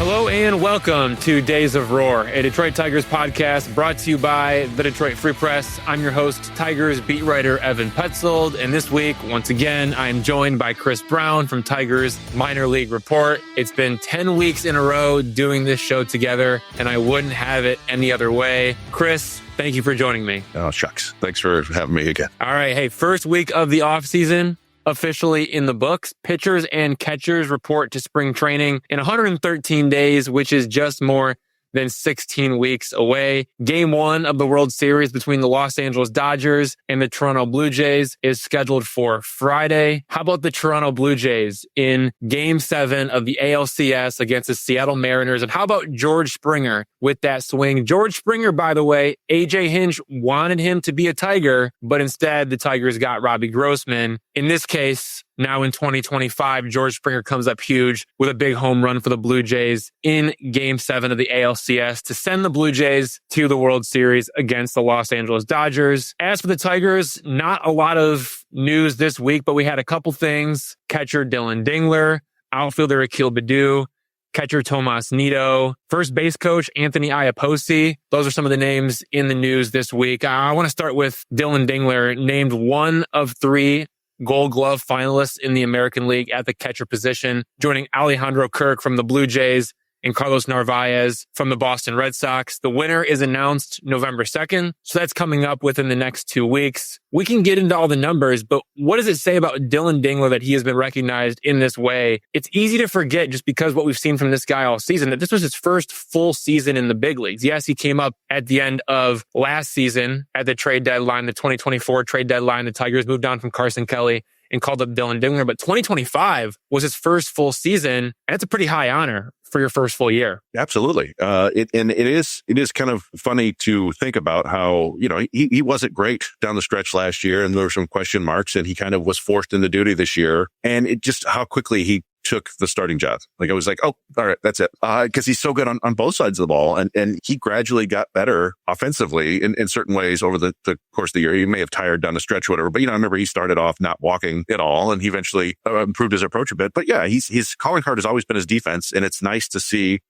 Hello and welcome to Days of Roar, a Detroit Tigers podcast brought to you by the Detroit Free Press. I'm your host, Tigers beat writer Evan Petzold, and this week, once again, I am joined by Chris Brown from Tigers Minor League Report. It's been 10 weeks in a row doing this show together, and I wouldn't have it any other way. Chris, thank you for joining me. Oh, shucks. Thanks for having me again. All right. Hey, first week of the offseason officially in the books. Pitchers and catchers report to spring training in 113 days, which is just more than 16 weeks away. Game 1 of the World Series between the Los Angeles Dodgers and the Toronto Blue Jays is scheduled for Friday. How about the Toronto Blue Jays in Game 7 of the ALCS against the Seattle Mariners? And how about George Springer with that swing? George Springer, by the way, AJ Hinch wanted him to be a Tiger, but instead the Tigers got Robbie Grossman. In this case, now in 2025, George Springer comes up huge with a big home run for the Blue Jays in Game 7 of the ALCS to send the Blue Jays to the World Series against the Los Angeles Dodgers. As for the Tigers, not a lot of news this week, but we had a couple things. Catcher Dylan Dingler, outfielder Akil Baddoo, catcher Tomas Nido, first base coach Anthony Iapoce. Those are some of the names in the news this week. I want to start with Dylan Dingler, named one of 3 Gold Glove finalists in the American League at the catcher position, joining Alejandro Kirk from the Blue Jays and Carlos Narvaez from the Boston Red Sox. The winner is announced November 2nd, so that's coming up within the next 2 weeks. We can get into all the numbers, but what does it say about Dylan Dingler that he has been recognized in this way? It's easy to forget just because what we've seen from this guy all season, that this was his first full season in the big leagues. Yes, he came up at the end of last season at the trade deadline, the 2024 trade deadline. The Tigers moved on from Carson Kelly and called up Dylan Dingler, but 2025 was his first full season, and it's a pretty high honor for your first full year. Absolutely. It is kind of funny to think about how, he wasn't great down the stretch last year, and there were some question marks, and he kind of was forced into duty this year. And it just how quickly he took the starting job. Like, I was like, oh, all right, that's it. Because he's so good on both sides of the ball. And he gradually got better offensively in certain ways over the course of the year. He may have tired down the stretch or whatever, but, I remember he started off not walking at all, and he eventually improved his approach a bit. But yeah, his calling card has always been his defense. And it's nice to see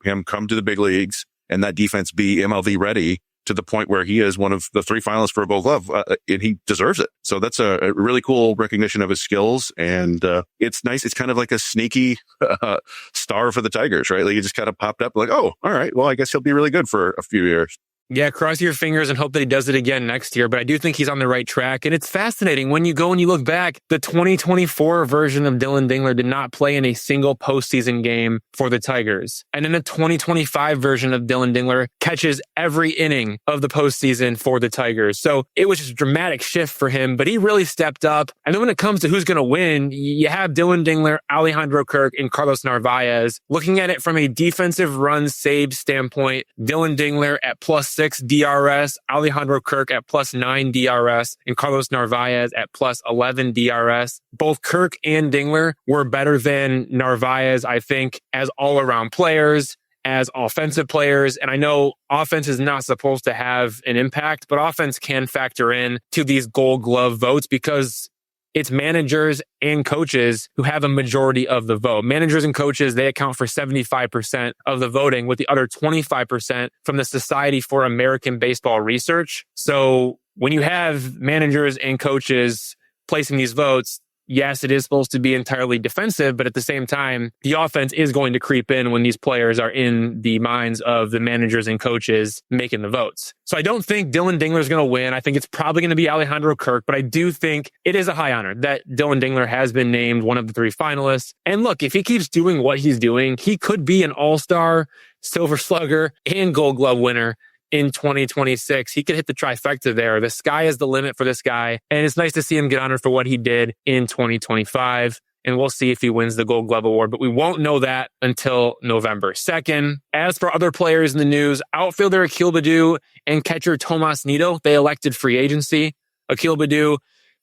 him come to the big leagues and that defense be MLB ready to the point where he is one of the 3 finalists for a Gold Glove, and he deserves it. So that's a really cool recognition of his skills, and it's nice. It's kind of like a sneaky star for the Tigers, right? Like, he just kind of popped up like, oh, all right, well, I guess he'll be really good for a few years. Yeah, cross your fingers and hope that he does it again next year. But I do think he's on the right track. And it's fascinating when you go and you look back, the 2024 version of Dylan Dingler did not play in a single postseason game for the Tigers. And then the 2025 version of Dylan Dingler catches every inning of the postseason for the Tigers. So it was just a dramatic shift for him, but he really stepped up. And then when it comes to who's going to win, you have Dylan Dingler, Alejandro Kirk, and Carlos Narvaez. Looking at it from a defensive run saved standpoint, Dylan Dingler at +6 DRS, Alejandro Kirk at +9 DRS, and Carlos Narvaez at +11 DRS. Both Kirk and Dingler were better than Narvaez, I think, as all-around players, as offensive players. And I know offense is not supposed to have an impact, but offense can factor in to these Gold Glove votes because it's managers and coaches who have a majority of the vote. Managers and coaches, they account for 75% of the voting, with the other 25% from the Society for American Baseball Research. So when you have managers and coaches placing these votes, yes, it is supposed to be entirely defensive, but at the same time, the offense is going to creep in when these players are in the minds of the managers and coaches making the votes. So I don't think Dylan Dingler is going to win. I think it's probably going to be Alejandro Kirk, but I do think it is a high honor that Dylan Dingler has been named one of the 3 finalists. And look, if he keeps doing what he's doing, he could be an all-star, Silver Slugger, and Gold Glove winner in 2026. He could hit the trifecta there. The sky is the limit for this guy. And it's nice to see him get honored for what he did in 2025. And we'll see if he wins the Gold Glove Award, but we won't know that until November 2nd. As for other players in the news, outfielder Akil Baddoo and catcher Tomas Nido, they elected free agency. Akil Baddoo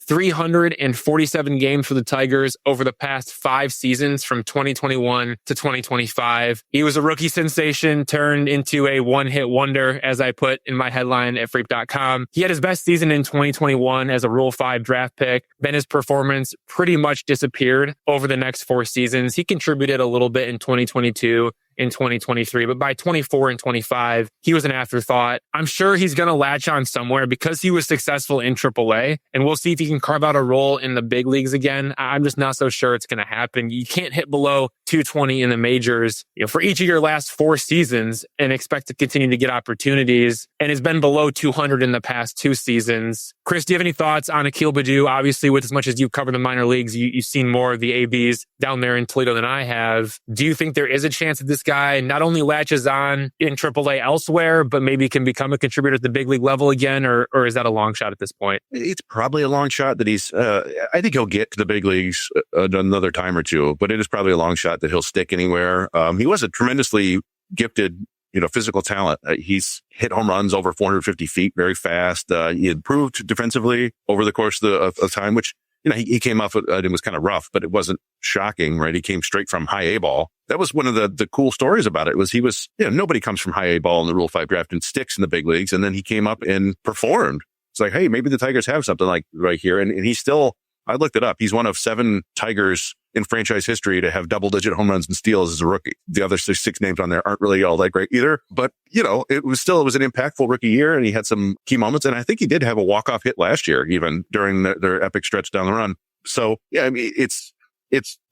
347 games for the Tigers over the past 5 seasons from 2021 to 2025. He was a rookie sensation turned into a one-hit wonder, as I put in my headline at Freep.com. He had his best season in 2021 as a Rule 5 draft pick. Then his performance pretty much disappeared over the next 4 seasons. He contributed a little bit in 2022 in 2023. But by 24 and 25, he was an afterthought. I'm sure he's going to latch on somewhere because he was successful in AAA. And we'll see if he can carve out a role in the big leagues again. I'm just not so sure it's going to happen. You can't hit below 220 in the majors, for each of your last 4 seasons and expect to continue to get opportunities. And it's been below 200 in the past 2 seasons. Chris, do you have any thoughts on Akil Baddoo? Obviously, with as much as you've covered the minor leagues, you've seen more of the ABs down there in Toledo than I have. Do you think there is a chance that this guy not only latches on in AAA elsewhere, but maybe can become a contributor at the big league level again? Or is that a long shot at this point? It's probably a long shot that he's, I think he'll get to the big leagues another time or two, but it is probably a long shot that he'll stick anywhere. He was a tremendously gifted, physical talent. He's hit home runs over 450 feet very fast. He improved defensively over the course of time, which, he came off, it was kind of rough, but it wasn't shocking, right? He came straight from high A ball. That was one of the cool stories about it was nobody comes from high A ball in the Rule 5 draft and sticks in the big leagues. And then he came up and performed. It's like, hey, maybe the Tigers have something like right here. And he's still, I looked it up. He's one of 7 Tigers in franchise history to have double-digit home runs and steals as a rookie. The other 6 names on there aren't really all that great either. But, it was an impactful rookie year, and he had some key moments. And I think he did have a walk-off hit last year, even during their epic stretch down the run. So, yeah, I mean, it's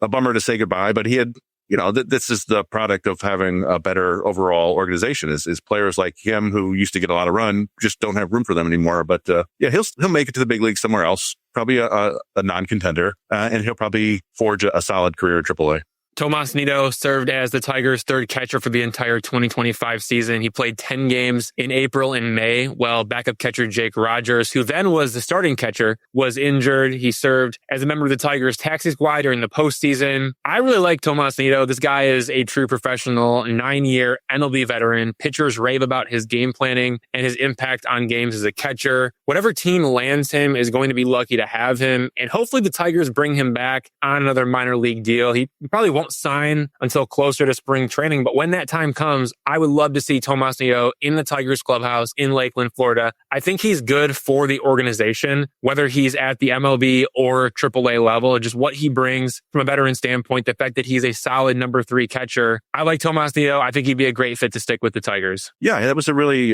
a bummer to say goodbye, but he had, this is the product of having a better overall organization is players like him who used to get a lot of run just don't have room for them anymore. But, he'll make it to the big league somewhere else, probably a non-contender, and he'll probably forge a solid career at AAA. Tomas Nido served as the Tigers' 3rd catcher for the entire 2025 season. He played 10 games in April and May, while backup catcher Jake Rogers, who then was the starting catcher, was injured. He served as a member of the Tigers' taxi squad during the postseason. I really like Tomas Nido. This guy is a true professional, 9-year MLB veteran. Pitchers rave about his game planning and his impact on games as a catcher. Whatever team lands him is going to be lucky to have him, and hopefully the Tigers bring him back on another minor league deal. He probably won't sign until closer to spring training, but when that time comes, I would love to see Tomas Nido in the Tigers clubhouse in Lakeland, Florida. I think he's good for the organization, whether he's at the MLB or AAA level, just what he brings from a veteran standpoint, the fact that he's a solid number 3 catcher. I like Tomas Nido. I think he'd be a great fit to stick with the Tigers. Yeah, that was a really,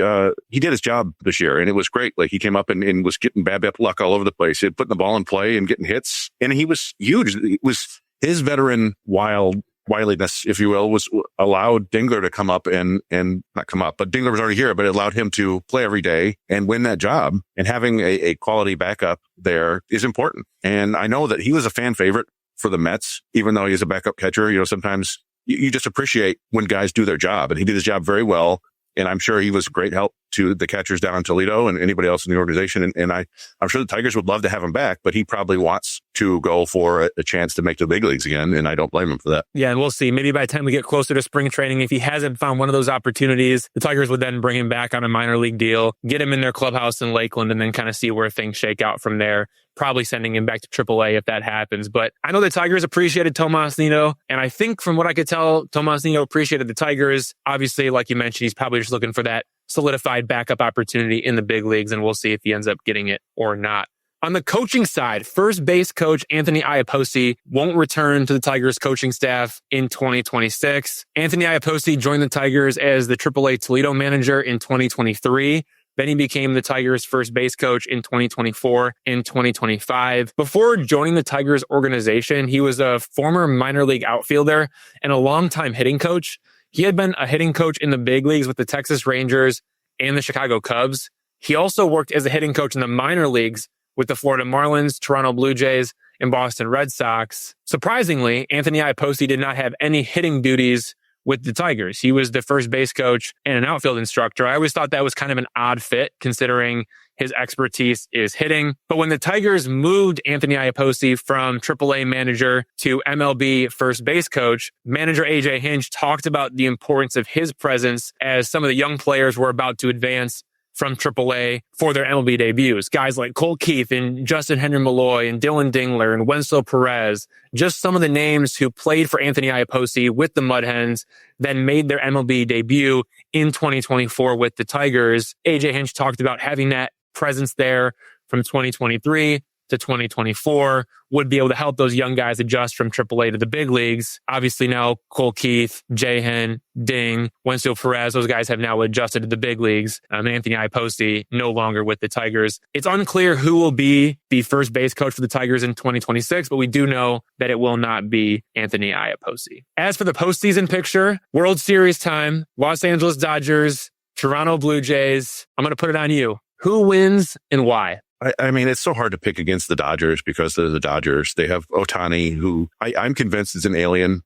he did his job this year, and it was great. Like, he came up and was getting BABIP luck all over the place. He had putting the ball in play and getting hits, and he was huge. It was his veteran wiliness, if you will, was allowed Dingler to come up and not come up, but Dingler was already here, but it allowed him to play every day and win that job. And having a quality backup there is important. And I know that he was a fan favorite for the Mets, even though he's a backup catcher. Sometimes you just appreciate when guys do their job, and he did his job very well. And I'm sure he was great help to the catchers down in Toledo and anybody else in the organization. And I'm sure the Tigers would love to have him back, but he probably wants to go for a chance to make the big leagues again. And I don't blame him for that. Yeah, and we'll see. Maybe by the time we get closer to spring training, if he hasn't found one of those opportunities, the Tigers would then bring him back on a minor league deal, get him in their clubhouse in Lakeland, and then kind of see where things shake out from there. Probably sending him back to AAA if that happens. But I know the Tigers appreciated Tomas Nido, and I think from what I could tell, Tomas Nido appreciated the Tigers. Obviously, like you mentioned, he's probably just looking for that solidified backup opportunity in the big leagues, and we'll see if he ends up getting it or not. On the coaching side, first base coach Anthony Iapoce won't return to the Tigers coaching staff in 2026. Anthony Iapoce joined the Tigers as the AAA Toledo manager in 2023. Then he became the Tigers' first base coach in 2024 and 2025. Before joining the Tigers organization, he was a former minor league outfielder and a longtime hitting coach. He had been a hitting coach in the big leagues with the Texas Rangers and the Chicago Cubs. He also worked as a hitting coach in the minor leagues with the Florida Marlins, Toronto Blue Jays, and Boston Red Sox. Surprisingly, Anthony Iapoce did not have any hitting duties with the Tigers. He was the first base coach and an outfield instructor. I always thought that was kind of an odd fit considering his expertise is hitting. But when the Tigers moved Anthony Iapoce from AAA manager to MLB first base coach, manager AJ Hinch talked about the importance of his presence as some of the young players were about to advance from AAA for their MLB debuts. Guys like Cole Keith and Justin Henry Malloy and Dylan Dingler and Wenzel Perez, just some of the names who played for Anthony Iapoce with the Mud Hens, then made their MLB debut in 2024 with the Tigers. AJ Hinch talked about having that presence there from 2023 to 2024 would be able to help those young guys adjust from AAA to the big leagues. Obviously now Cole Keith, Jahan, Ding, Wenzel Perez, those guys have now adjusted to the big leagues. Anthony Iapoce no longer with the Tigers. It's unclear who will be the first base coach for the Tigers in 2026, but we do know that it will not be Anthony Iapoce. As for the postseason picture, World Series time, Los Angeles Dodgers, Toronto Blue Jays. I'm going to put it on you. Who wins and why? I mean, it's so hard to pick against the Dodgers because they're the Dodgers. They have Ohtani, who I'm convinced is an alien.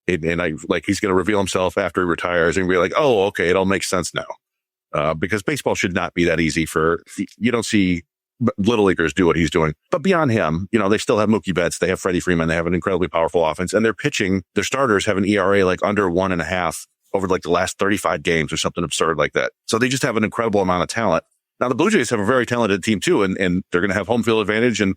And he's going to reveal himself after he retires and be like, oh, okay, it all makes sense now. Because baseball should not be that easy you don't see little leaguers do what he's doing. But beyond him, they still have Mookie Betts. They have Freddie Freeman. They have an incredibly powerful offense. And their starters have an ERA like under 1.5 over like the last 35 games or something absurd like that. So they just have an incredible amount of talent. Now, the Blue Jays have a very talented team, too, and they're going to have home field advantage. And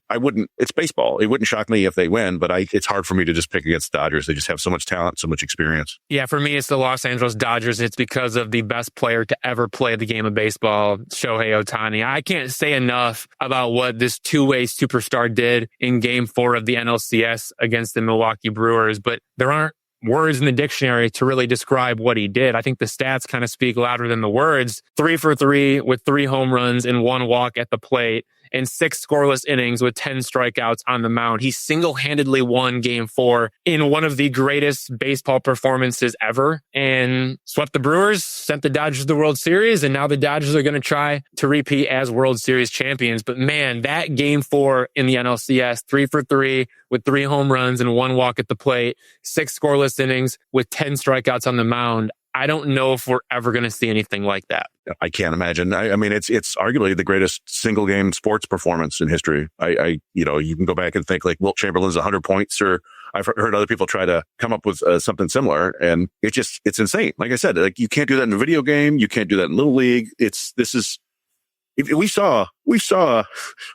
it's baseball. It wouldn't shock me if they win, but it's hard for me to just pick against the Dodgers. They just have so much talent, so much experience. Yeah, for me, it's the Los Angeles Dodgers. It's because of the best player to ever play the game of baseball, Shohei Ohtani. I can't say enough about what this two-way superstar did in Game 4 of the NLCS against the Milwaukee Brewers, but there aren't words in the dictionary to really describe what he did. I think the stats kind of speak louder than the words. 3 for 3 with 3 home runs and 1 walk at the plate and 6 scoreless innings with 10 strikeouts on the mound. He single-handedly won Game 4 in one of the greatest baseball performances ever and swept the Brewers, sent the Dodgers to the World Series, and now the Dodgers are going to try to repeat as World Series champions. But man, that Game 4 in the NLCS, 3 for 3 with 3 home runs and 1 walk at the plate, 6 scoreless innings with 10 strikeouts on the mound. I don't know if we're ever going to see anything like that. I can't imagine. I mean, it's arguably the greatest single game sports performance in history. You can go back and think like Wilt Chamberlain's 100 points, or I've heard other people try to come up with something similar, and it's insane. Like I said, like you can't do that in a video game. You can't do that in Little League. We saw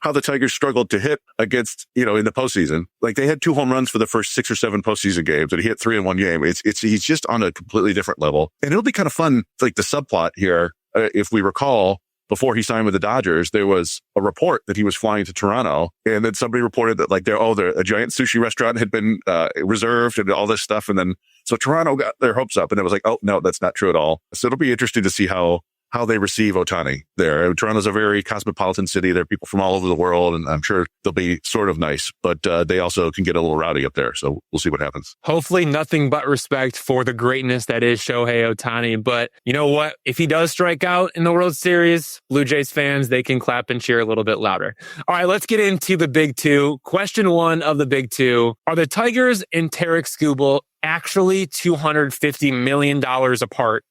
how the Tigers struggled to hit against, in the postseason. Like they had 2 home runs for the first 6 or 7 postseason games, and he hit 3 in one game. He's just on a completely different level. And it'll be kind of fun, like the subplot here. If we recall, before he signed with the Dodgers, there was a report that he was flying to Toronto, and then somebody reported that a giant sushi restaurant had been reserved and all this stuff. And then so Toronto got their hopes up, and it was like, oh no, that's not true at all. So it'll be interesting to see how they receive Ohtani there. Toronto's a very cosmopolitan city. There are people from all over the world, and I'm sure they'll be sort of nice, but they also can get a little rowdy up there. So we'll see what happens. Hopefully nothing but respect for the greatness that is Shohei Ohtani. But you know what? If he does strike out in the World Series, Blue Jays fans, they can clap and cheer a little bit louder. All right, let's get into the big two. Question 1 of the big two. Are the Tigers and Tarik Skubal actually $250 million apart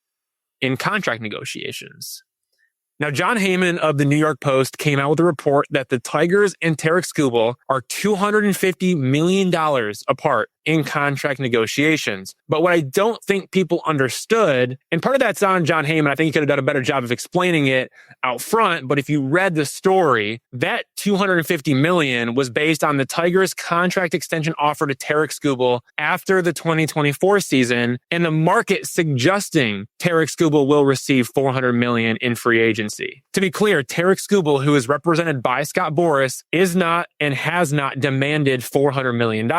in contract negotiations? Now, John Heyman of the New York Post came out with a report that the Tigers and Tarik Skubal are $250 million apart in contract negotiations. But what I don't think people understood, and part of that's on John Heyman, I think he could have done a better job of explaining it out front, but if you read the story, that $250 million was based on the Tigers' contract extension offer to Tarik Skubal after the 2024 season, and the market suggesting Tarik Skubal will receive $400 million in free agency. To be clear, Tarik Skubal, who is represented by Scott Boras, is not and has not demanded $400 million.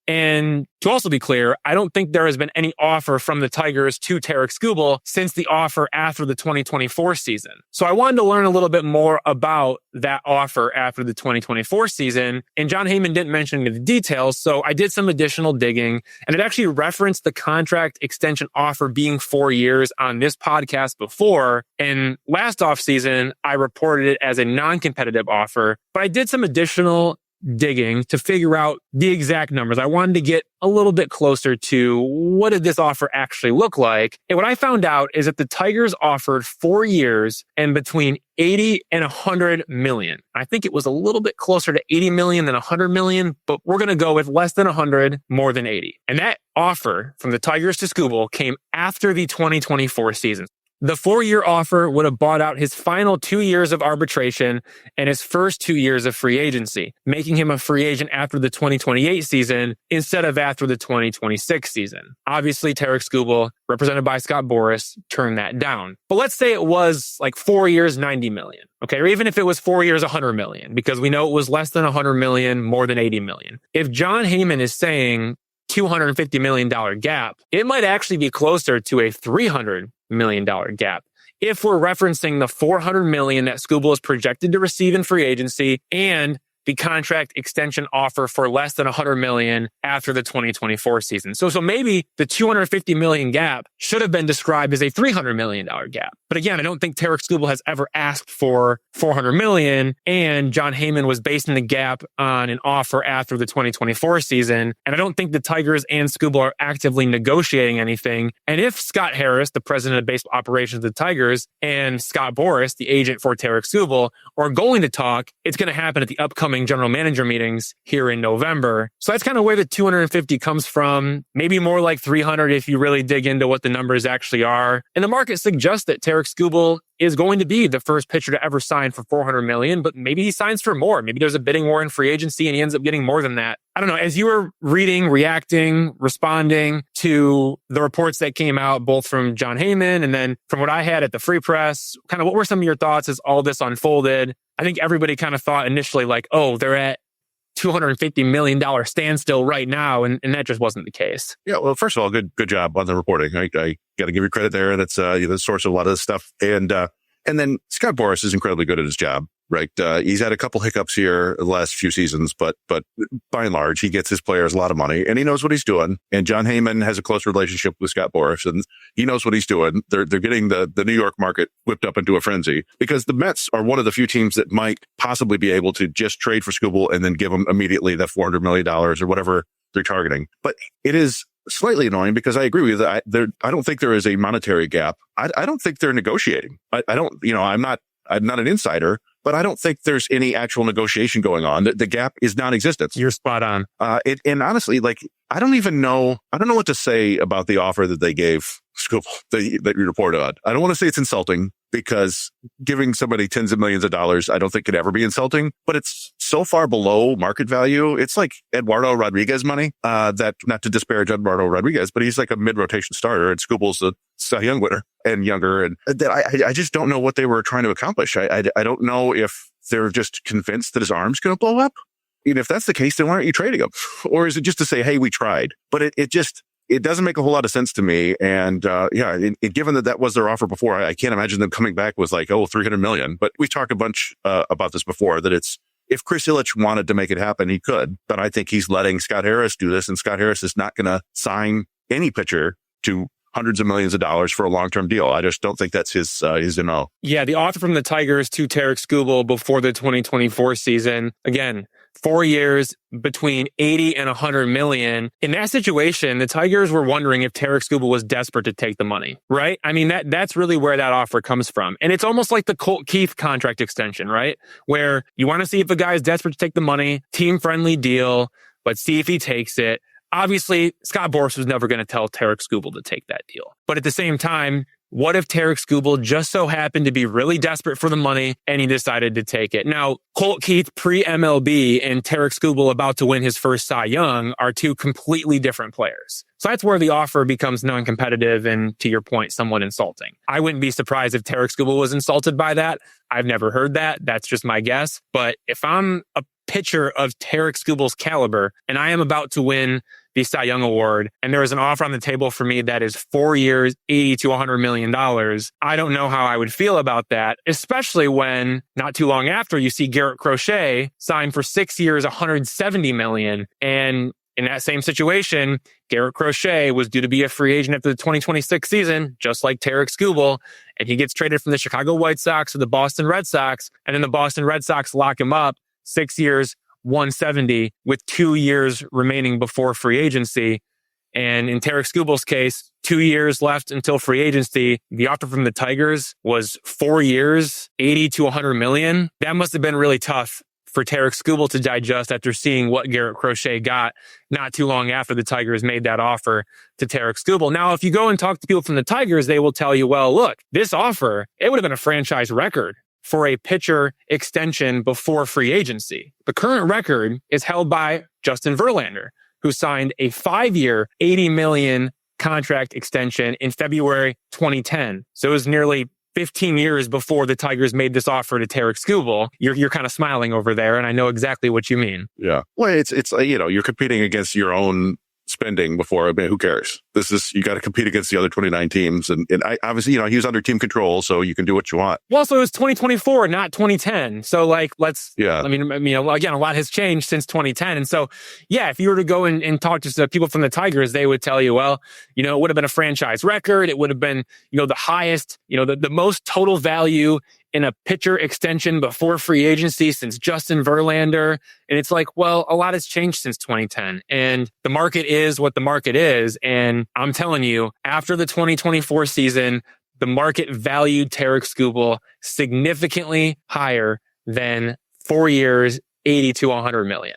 And to also be clear, I don't think there has been any offer from the Tigers to Tarik Skubal since the offer after the 2024 season. So I wanted to learn a little bit more about that offer after the 2024 season. And John Heyman didn't mention any of the details, so I did some additional digging. And it actually referenced the contract extension offer being 4 years on this podcast before. And last offseason, I reported it as a non-competitive offer. But I did some additional digging to figure out the exact numbers. I wanted to get a little bit closer to what did this offer actually look like. And what I found out is that the Tigers offered 4 years and between 80 and 100 million. I think it was a little bit closer to 80 million than 100 million, but we're going to go with less than 100, more than 80. And that offer from the Tigers to Skubal came after the 2024 season. The 4-year offer would have bought out his final 2 years of arbitration and his first 2 years of free agency, making him a free agent after the 2028 season instead of after the 2026 season. Obviously, Tarik Skubal, represented by Scott Boras, turned that down. But let's say it was like 4 years, 90 million. Okay. Or even if it was 4 years, 100 million, because we know it was less than 100 million, more than 80 million. If Jon Heyman is saying $250 million gap, it might actually be closer to a $300 million gap. If we're referencing the $400 million that Skubal is projected to receive in free agency and the contract extension offer for less than $100 million after the 2024 season. So maybe the $250 million gap should have been described as a $300 million gap. But again, I don't think Tarik Skubal has ever asked for $400 million, and Jon Heyman was basing the gap on an offer after the 2024 season. And I don't think the Tigers and Skubal are actively negotiating anything. And if Scott Harris, the president of baseball operations of the Tigers, and Scott Boras, the agent for Tarik Skubal, are going to talk, it's going to happen at the upcoming general manager meetings here in November. So that's kind of where the 250 comes from. Maybe more like 300 if you really dig into what the numbers actually are. And the market suggests that Tarik Skubal is going to be the first pitcher to ever sign for $400 million, but maybe he signs for more. Maybe there's a bidding war in free agency and he ends up getting more than that. I don't know. As you were reading, reacting, responding to the reports that came out, both from Jon Heyman and then from what I had at the Free Press, kind of what were some of your thoughts as all this unfolded? I think everybody kind of thought initially like, oh, they're at $250 million standstill right now. And that just wasn't the case. Yeah. Well, first of all, good job on the reporting. I got to give you credit there. That's the source of a lot of this stuff. And then Scott Boras is incredibly good at his job, right? He's had a couple hiccups here the last few seasons, but by and large, he gets his players a lot of money and he knows what he's doing. And Jon Heyman has a close relationship with Scott Boras and he knows what he's doing. They're getting the New York market whipped up into a frenzy because the Mets are one of the few teams that might possibly be able to just trade for Skubal and then give him immediately that $400 million or whatever they're targeting. But it is slightly annoying because I agree with you that I don't think there is a monetary gap. I don't think they're negotiating. I don't, I'm not an insider, but I don't think there's any actual negotiation going on. The gap is non-existent. You're spot on. And honestly, like, I don't know what to say about the offer that they gave Skubal that you reported on. I don't want to say it's insulting because giving somebody tens of millions of dollars, I don't think could ever be insulting, but it's so far below market value. It's like Eduardo Rodriguez money, that not to disparage Eduardo Rodriguez, but he's like a mid-rotation starter and Skubal's a Cy Young winner and younger. And I just don't know what they were trying to accomplish. I don't know if they're just convinced that his arm's going to blow up. And if that's the case, then why aren't you trading him? Or is it just to say, hey, we tried? But it doesn't make a whole lot of sense to me. And given that was their offer before, I can't imagine them coming back with like, $300 million. But we've talked a bunch about this before, that if Chris Ilitch wanted to make it happen, he could. But I think he's letting Scott Harris do this, and Scott Harris is not going to sign any pitcher to hundreds of millions of dollars for a long-term deal. I just don't think that's his MO. Yeah, the offer from the Tigers to Tarik Skubal before the 2024 season, again, 4 years between 80 and 100 million. In that situation, the Tigers were wondering if Tarik Skubal was desperate to take the money, right? I mean, that's really where that offer comes from. And it's almost like the Colt Keith contract extension, right? Where you want to see if a guy is desperate to take the money, team-friendly deal, but see if he takes it. Obviously, Scott Boras was never going to tell Tarik Skubal to take that deal. But at the same time, what if Tarik Skubal just so happened to be really desperate for the money and he decided to take it? Now, Colt Keith pre-MLB and Tarik Skubal about to win his first Cy Young are two completely different players. So that's where the offer becomes non-competitive and, to your point, somewhat insulting. I wouldn't be surprised if Tarik Skubal was insulted by that. I've never heard that. That's just my guess. But if I'm a pitcher of Tarik Skubal's caliber and I am about to win the Cy Young Award and there is an offer on the table for me that is 4 years, $80 to $100 million, I don't know how I would feel about that, especially when not too long after you see Garrett Crochet signed for 6 years, $170 million. And in that same situation, Garrett Crochet was due to be a free agent after the 2026 season, just like Tarik Skubal, and he gets traded from the Chicago White Sox to the Boston Red Sox, and then the Boston Red Sox lock him up 6 years, 170 with 2 years remaining before free agency. And in Tarik Skubal's case, 2 years left until free agency. The offer from the Tigers was 4 years, 80 to 100 million. That must have been really tough for Tarik Skubal to digest after seeing what Garrett Crochet got not too long after the Tigers made that offer to Tarik Skubal. Now, if you go and talk to people from the Tigers, they will tell you, well, look, this offer, it would have been a franchise record for a pitcher extension before free agency. The current record is held by Justin Verlander, who signed a 5-year, $80 million contract extension in February 2010. So it was nearly 15 years before the Tigers made this offer to Tarik Skubal. You're kind of smiling over there, and I know exactly what you mean. Yeah. Well, it's you're competing against your own spending before. I mean, who cares? You got to compete against the other 29 teams. And I, obviously, he was under team control, so you can do what you want. Well, so it was 2024, not 2010. So again, a lot has changed since 2010. And so, yeah, if you were to go and talk to people from the Tigers, they would tell you, well, it would have been a franchise record. It would have been, the highest, the most total value in a pitcher extension before free agency since Justin Verlander. And it's like, well, a lot has changed since 2010. And the market is what the market is. And I'm telling you, after the 2024 season, the market valued Tarik Skubal significantly higher than 4 years, 80 to 100 million.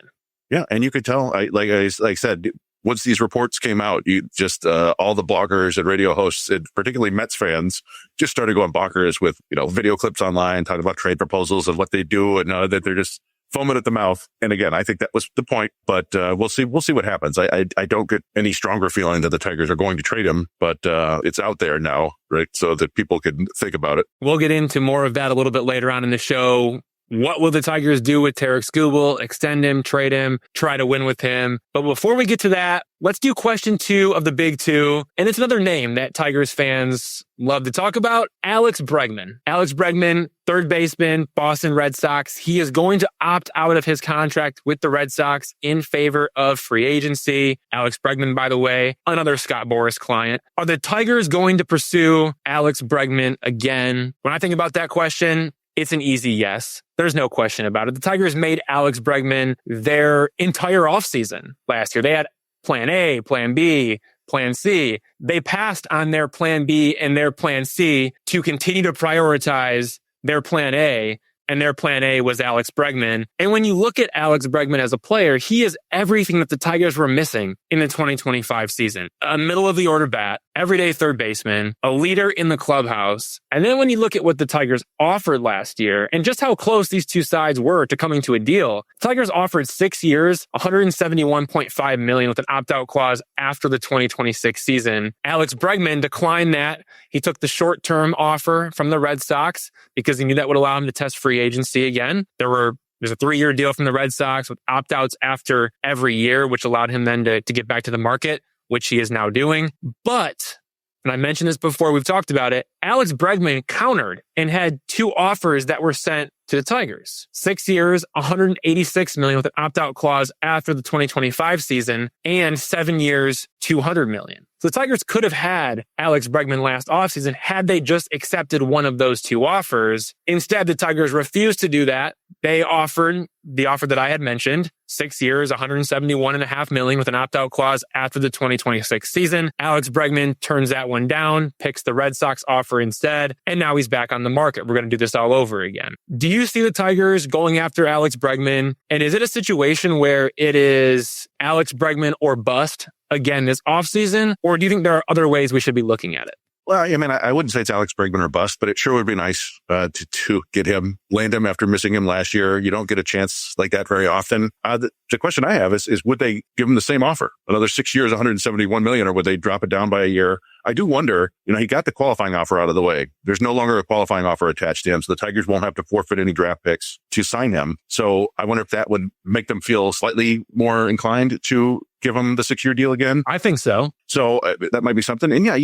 Yeah. And you could tell, like I said, once these reports came out, you just all the bloggers and radio hosts, and particularly Mets fans, just started going bonkers with video clips online talking about trade proposals and what they do, and that they're just foaming at the mouth. And again, I think that was the point, but we'll see what happens. I don't get any stronger feeling that the Tigers are going to trade him, but it's out there now, right? So that people can think about it. We'll get into more of that a little bit later on in the show. What will the Tigers do with Tarik Skubal? Extend him, trade him, try to win with him. But before we get to that, let's do question 2 of the big 2. And it's another name that Tigers fans love to talk about, Alex Bregman. Alex Bregman, third baseman, Boston Red Sox. He is going to opt out of his contract with the Red Sox in favor of free agency. Alex Bregman, by the way, another Scott Boras client. Are the Tigers going to pursue Alex Bregman again? When I think about that question, it's an easy yes. There's no question about it. The Tigers made Alex Bregman their entire offseason last year. They had plan A, plan B, plan C. They passed on their plan B and their plan C to continue to prioritize their plan A. And their plan A was Alex Bregman. And when you look at Alex Bregman as a player, he is everything that the Tigers were missing in the 2025 season. A middle of the order bat, everyday third baseman, a leader in the clubhouse. And then when you look at what the Tigers offered last year and just how close these two sides were to coming to a deal, the Tigers offered 6 years, $171.5 million with an opt-out clause after the 2026 season. Alex Bregman declined that. He took the short-term offer from the Red Sox because he knew that would allow him to test free agency again. There's a 3-year deal from the Red Sox with opt-outs after every year, which allowed him then to get back to the market, which he is now doing. But, and I mentioned this before, we've talked about it, Alex Bregman countered and had 2 offers that were sent to the Tigers. 6 years, $186 million with an opt-out clause after the 2025 season, and 7 years, $200 million. So the Tigers could have had Alex Bregman last offseason had they just accepted one of those 2 offers. Instead, the Tigers refused to do that. They offered the offer that I had mentioned, 6 years, $171.5 million with an opt-out clause after the 2026 season. Alex Bregman turns that one down, picks the Red Sox offer instead, and now he's back on the market. We're going to do this all over again. Do you see the Tigers going after Alex Bregman? And is it a situation where it is Alex Bregman or bust again this offseason? Or do you think there are other ways we should be looking at it? Well, I mean, I wouldn't say it's Alex Bregman or bust, but it sure would be nice to get him, land him after missing him last year. You don't get a chance like that very often. The question I have is would they give him the same offer? Another 6 years, $171 million, or would they drop it down by a year? I do wonder, he got the qualifying offer out of the way. There's no longer a qualifying offer attached to him, so the Tigers won't have to forfeit any draft picks to sign him. So I wonder if that would make them feel slightly more inclined to give him the 6-year deal again. I think so. So that might be something. And yeah,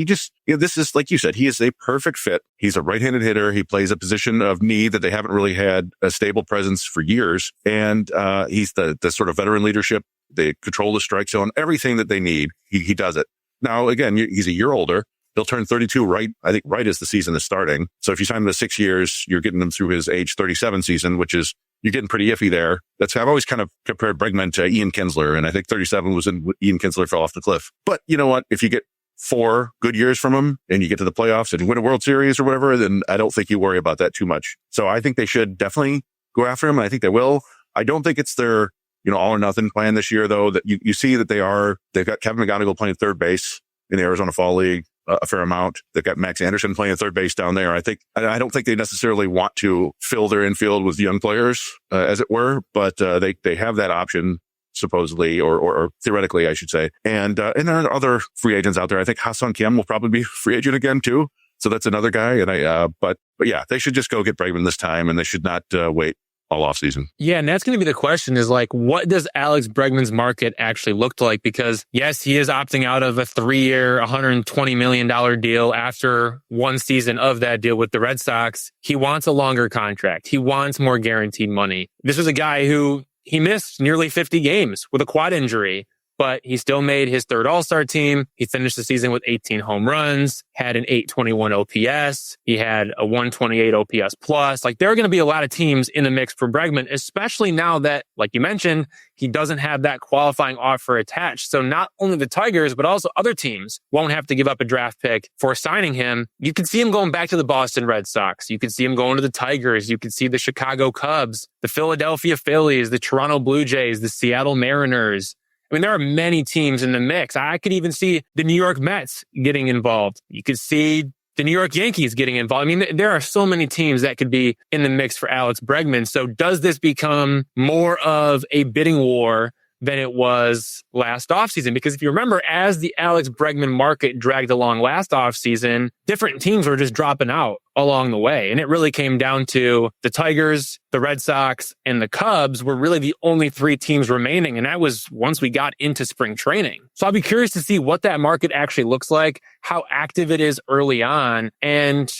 this is, like you said, he is a perfect fit. He's a right-handed hitter. He plays a position of need that they haven't really had a stable presence for years. And he's the sort of veteran leadership. They control the strike zone, everything that they need. He does it. Now, again, he's a year older. He'll turn 32 right as the season is starting. So if you sign him to 6 years, you're getting him through his age 37 season, which is, you're getting pretty iffy there. I've always kind of compared Bregman to Ian Kinsler, and I think 37 was when Ian Kinsler fell off the cliff. But you know what? If you get 4 good years from him and you get to the playoffs and win a World Series or whatever, then I don't think you worry about that too much. So I think they should definitely go after him, and I think they will. I don't think it's their, all or nothing plan this year, though, that you see that they've got Kevin McGonigal playing third base in the Arizona Fall League a fair amount. They've got Max Anderson playing third base down there. I don't think they necessarily want to fill their infield with young players, as it were, but they have that option supposedly, or theoretically, I should say. And there are other free agents out there. I think Ha-Seong Kim will probably be free agent again too. So that's another guy. And but yeah, they should just go get Bregman this time, and they should not wait all offseason. Yeah, and that's going to be the question is like, what does Alex Bregman's market actually look like? Because yes, he is opting out of a 3-year, $120 million deal after one season of that deal with the Red Sox. He wants a longer contract. He wants more guaranteed money. This was a guy who he missed nearly 50 games with a quad injury, but he still made his third All-Star team. He finished the season with 18 home runs, had an 821 OPS. He had a 128 OPS plus. Like, there are going to be a lot of teams in the mix for Bregman, especially now that, like you mentioned, he doesn't have that qualifying offer attached. So not only the Tigers, but also other teams won't have to give up a draft pick for signing him. You can see him going back to the Boston Red Sox. You can see him going to the Tigers. You can see the Chicago Cubs, the Philadelphia Phillies, the Toronto Blue Jays, the Seattle Mariners. I mean, there are many teams in the mix. I could even see the New York Mets getting involved. You could see the New York Yankees getting involved. I mean, there are so many teams that could be in the mix for Alex Bregman. So does this become more of a bidding war than it was last offseason? Because if you remember, as the Alex Bregman market dragged along last offseason, different teams were just dropping out along the way. And it really came down to the Tigers, the Red Sox, and the Cubs were really the only three teams remaining. And that was once we got into spring training. So I'll be curious to see what that market actually looks like, how active it is early on, and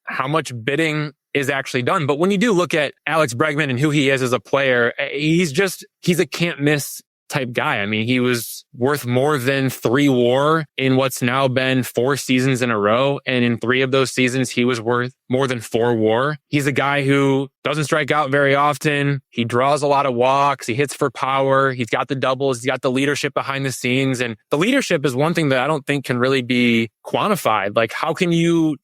how much bidding is actually done. But when you do look at Alex Bregman and who he is as a player, he's a can't miss type guy. I mean, he was worth more than 3 WAR in what's now been 4 seasons in a row. And in 3 of those seasons, he was worth more than 4 WAR. He's a guy who doesn't strike out very often. He draws a lot of walks. He hits for power. He's got the doubles. He's got the leadership behind the scenes. And the leadership is one thing that I don't think can really be quantified. Like, how can you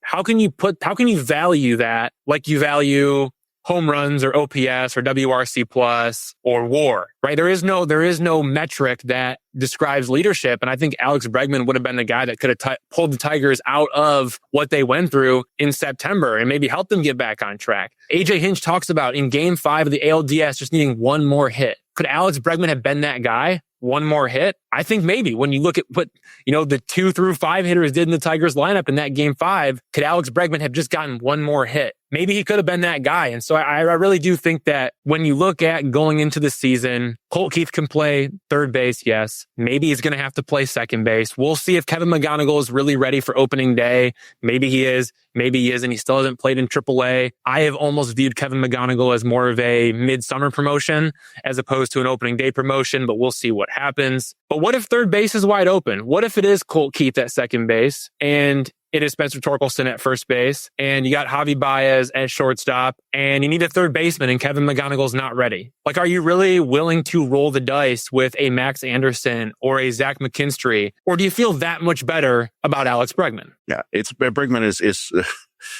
value that like you value home runs or OPS or WRC plus or WAR, right? There is no metric that describes leadership. And I think Alex Bregman would have been the guy that could have pulled the Tigers out of what they went through in September and maybe helped them get back on track. AJ Hinch talks about in Game 5 of the ALDS just needing one more hit. Could Alex Bregman have been that guy? One more hit? I think maybe. When you look at what, the 2 through 5 hitters did in the Tigers lineup in that Game 5, could Alex Bregman have just gotten one more hit? Maybe he could have been that guy. And so I really do think that when you look at going into the season, Colt Keith can play third base, yes. Maybe he's going to have to play second base. We'll see if Kevin McGonigal is really ready for opening day. Maybe he is. Maybe he isn't. He still hasn't played in AAA. I have almost viewed Kevin McGonigal as more of a midsummer promotion as opposed to an opening day promotion, but we'll see what happens. But what if third base is wide open? What if it is Colt Keith at second base and it is Spencer Torkelson at first base, and you got Javi Baez at shortstop, and you need a third baseman, and Kevin McGonigal's not ready? Like, are you really willing to roll the dice with a Max Anderson or a Zach McKinstry, or do you feel that much better about Alex Bregman? Yeah, Bregman is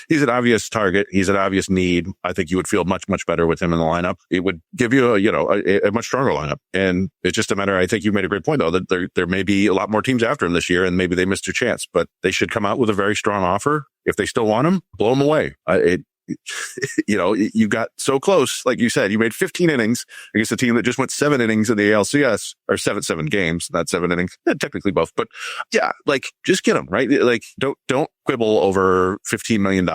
he's an obvious target. He's an obvious need. I think you would feel much, much better with him in the lineup. It would give you a much stronger lineup. And it's just a matter, I think you made a great point, though, that there may be a lot more teams after him this year, and maybe they missed their chance, but they should come out with a very strong offer. If they still want him, blow him away. You got so close. Like you said, you made 15 innings against a team that just went 7 innings in the ALCS, or 7 games, not 7 innings, technically both. But yeah, like, just get them, right? Like, don't quibble over $15 million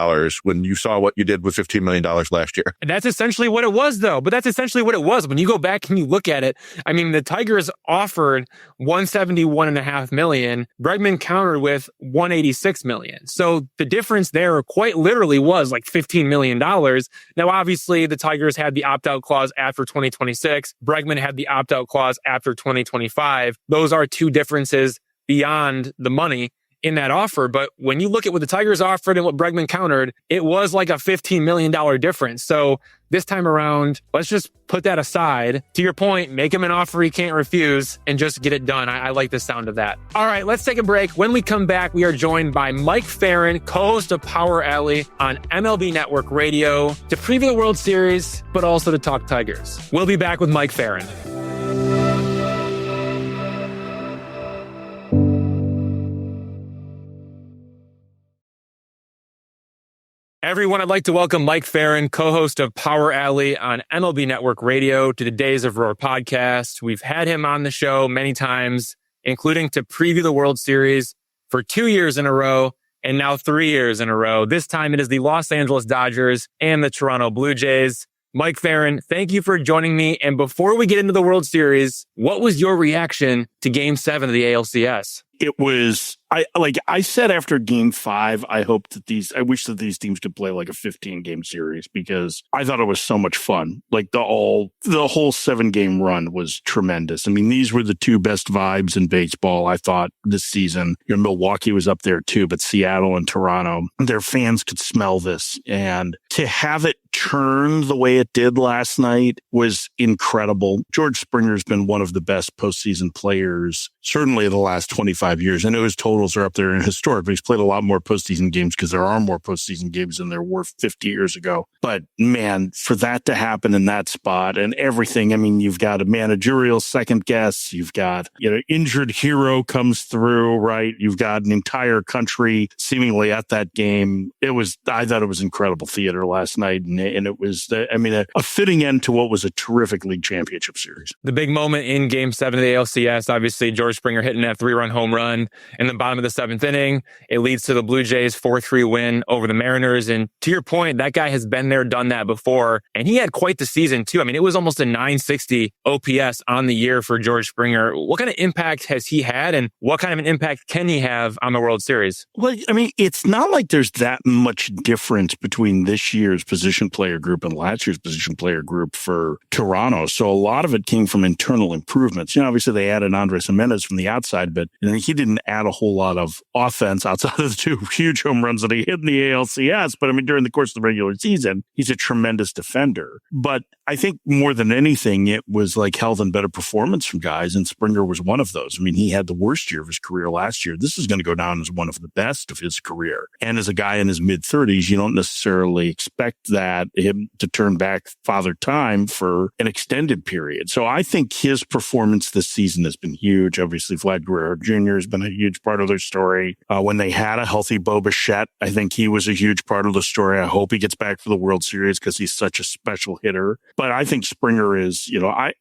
when you saw what you did with $15 million last year. And that's essentially what it was, though. But that's essentially what it was. When you go back and you look at it, I mean, the Tigers offered $171.5 million. Bregman countered with $186 million. So the difference there quite literally was like $15 million. Now, obviously, the Tigers had the opt-out clause after 2026. Bregman had the opt-out clause after 2025. Those are two differences beyond the money in that offer. But when you look at what the Tigers offered and what Bregman countered, it was like a $15 million difference. So this time around, let's just put that aside. To your point, make him an offer he can't refuse and just get it done. I like the sound of that. All right, let's take a break. When we come back, we are joined by Mike Ferrin, co-host of Power Alley on MLB Network Radio, to preview the World Series, but also to talk Tigers. We'll be back with Mike Ferrin. Everyone, I'd like to welcome Mike Ferrin, co-host of Power Alley on MLB Network Radio, to the Days of Roar podcast. We've had him on the show many times, including to preview the World Series for 2 years in a row and now 3 years in a row. This time it is the Los Angeles Dodgers and the Toronto Blue Jays. Mike Ferrin, thank you for joining me. And before we get into the World Series, what was your reaction to Game 7 of the ALCS? It was, I said after Game 5, I wish that these teams could play like a 15-game series, because I thought it was so much fun. Like the whole 7-game run was tremendous. I mean, these were the two best vibes in baseball, I thought, this season. Milwaukee was up there too, but Seattle and Toronto, their fans could smell this. And to have it turn the way it did last night was incredible. George Springer's been one of the best postseason players, certainly the last 25 years. I know his totals are up there in historic, but he's played a lot more postseason games because there are more postseason games than there were 50 years ago. But man, for that to happen in that spot and everything, I mean, you've got a managerial second guess, you've got, injured hero comes through, right? You've got an entire country seemingly at that game. I thought it was incredible theater last night. And it was, a fitting end to what was a terrific league championship series. The big moment in Game 7 of the ALCS, obviously George Springer hitting that 3-run home run in the bottom of the 7th inning. It leads to the Blue Jays 4-3 win over the Mariners. And to your point, that guy has been there, done that before. And he had quite the season too. I mean, it was almost a 960 OPS on the year for George Springer. What kind of impact has he had, and what kind of an impact can he have on the World Series? Well, I mean, it's not like there's that much difference between this year's position player group and last year's position player group for Toronto. So a lot of it came from internal improvements. Obviously they added Andres Gimenez from the outside, but he didn't add a whole lot of offense outside of the two huge home runs that he hit in the ALCS. But I mean, during the course of the regular season, he's a tremendous defender. But I think more than anything, it was like health and better performance from guys. And Springer was one of those. I mean, he had the worst year of his career last year. This is going to go down as one of the best of his career. And as a guy in his mid-30s, you don't necessarily expect him to turn back father time for an extended period. So I think his performance this season has been huge. Obviously, Vlad Guerrero Jr. has been a huge part of their story. When they had a healthy Bo Bichette, I think he was a huge part of the story. I hope he gets back for the World Series because he's such a special hitter. But I think Springer is,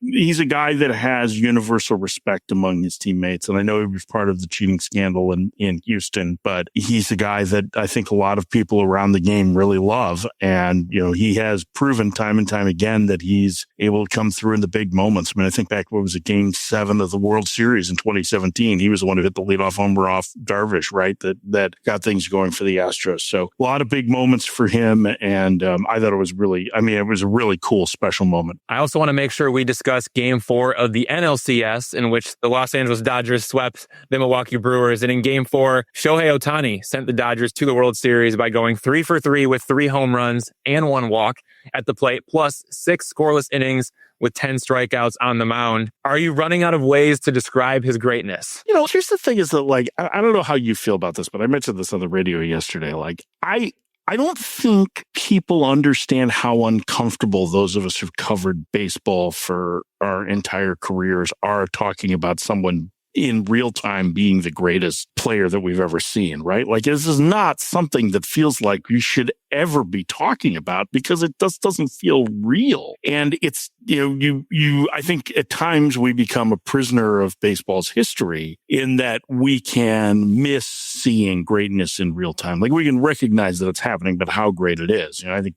he's a guy that has universal respect among his teammates. And I know he was part of the cheating scandal in Houston, but he's a guy that I think a lot of people around the game really love. And, he has proven time and time again that he's able to come through in the big moments. I mean, I think back when it was a Game 7 of the World Series in 2017, he was the one who hit the leadoff homer off Darvish, right? That got things going for the Astros. So a lot of big moments for him. And I thought it was a really cool, special moment. I also want to make sure we discuss Game 4 of the NLCS, in which the Los Angeles Dodgers swept the Milwaukee Brewers. And in Game 4, Shohei Ohtani sent the Dodgers to the World Series by going 3 for 3 with 3 home runs and 1 walk at the plate, plus 6 scoreless innings with 10 strikeouts on the mound. Are you running out of ways to describe his greatness? Here's the thing is that, I don't know how you feel about this, but I mentioned this on the radio yesterday. I don't think people understand how uncomfortable those of us who've covered baseball for our entire careers are talking about someone in real time being the greatest player that we've ever seen, right? This is not something that feels like you should ever be talking about because it just doesn't feel real. And it's, I think at times we become a prisoner of baseball's history in that we can miss seeing greatness in real time. We can recognize that it's happening, but how great it is. I think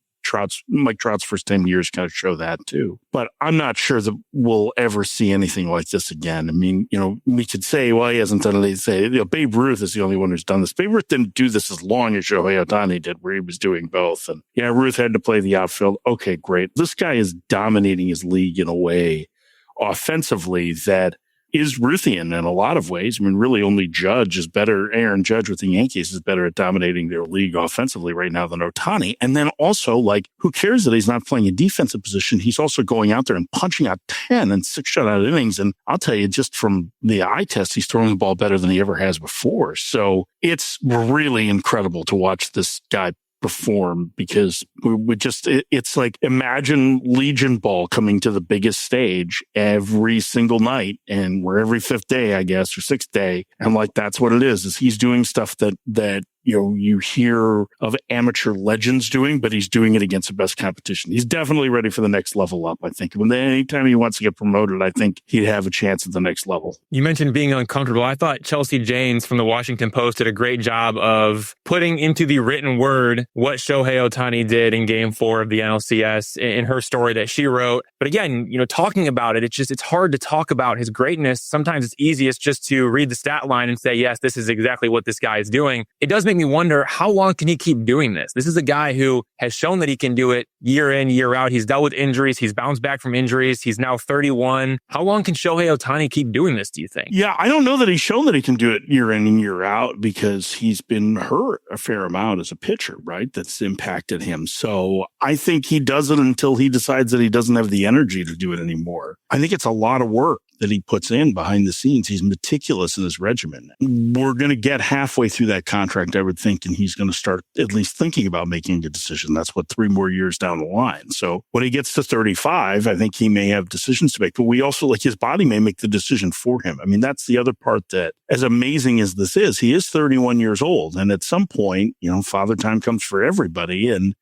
Mike Trout's first 10 years kind of show that too. But I'm not sure that we'll ever see anything like this again. I mean, we could say, well, he hasn't done it. Babe Ruth is the only one who's done this. Babe Ruth didn't do this as long as Shohei Ohtani did, where he was doing both. And Ruth had to play the outfield. Okay, great. This guy is dominating his league in a way offensively that is Ruthian in a lot of ways. I mean, really only Judge is better. Aaron Judge with the Yankees is better at dominating their league offensively right now than Ohtani. And then also, like, who cares that he's not playing a defensive position? He's also going out there and punching out 10 and 6 shutout innings. And I'll tell you, just from the eye test, he's throwing the ball better than he ever has before. So it's really incredible to watch this guy perform, because we just, it's like, imagine Legion Ball coming to the biggest stage every single night, and we're every 5th day, I guess, or 6th day. And like, that's what it is he's doing stuff that you hear of amateur legends doing, but he's doing it against the best competition. He's definitely ready for the next level up, I think. Anytime he wants to get promoted, I think he'd have a chance at the next level. You mentioned being uncomfortable. I thought Chelsea Janes from the Washington Post did a great job of putting into the written word what Shohei Ohtani did in Game 4 of the NLCS in her story that she wrote. But again, talking about it, it's hard to talk about his greatness. Sometimes it's easiest just to read the stat line and say, yes, this is exactly what this guy is doing. It does make me wonder, how long can he keep doing this? This is a guy who has shown that he can do it year in, year out. He's dealt with injuries. He's bounced back from injuries. He's now 31. How long can Shohei Ohtani keep doing this, do you think? Yeah, I don't know that he's shown that he can do it year in and year out, because he's been hurt a fair amount as a pitcher, right? That's impacted him. So I think he does it until he decides that he doesn't have the energy to do it anymore. I think it's a lot of work that he puts in behind the scenes. He's meticulous in his regimen. We're going to get halfway through that contract, I would think, and he's going to start at least thinking about making a decision. That's 3 more years down the line. So when he gets to 35, I think he may have decisions to make, but we also, like, his body may make the decision for him. I mean, that's the other part, that as amazing as this is, he is 31 years old. And at some point, father time comes for everybody. And,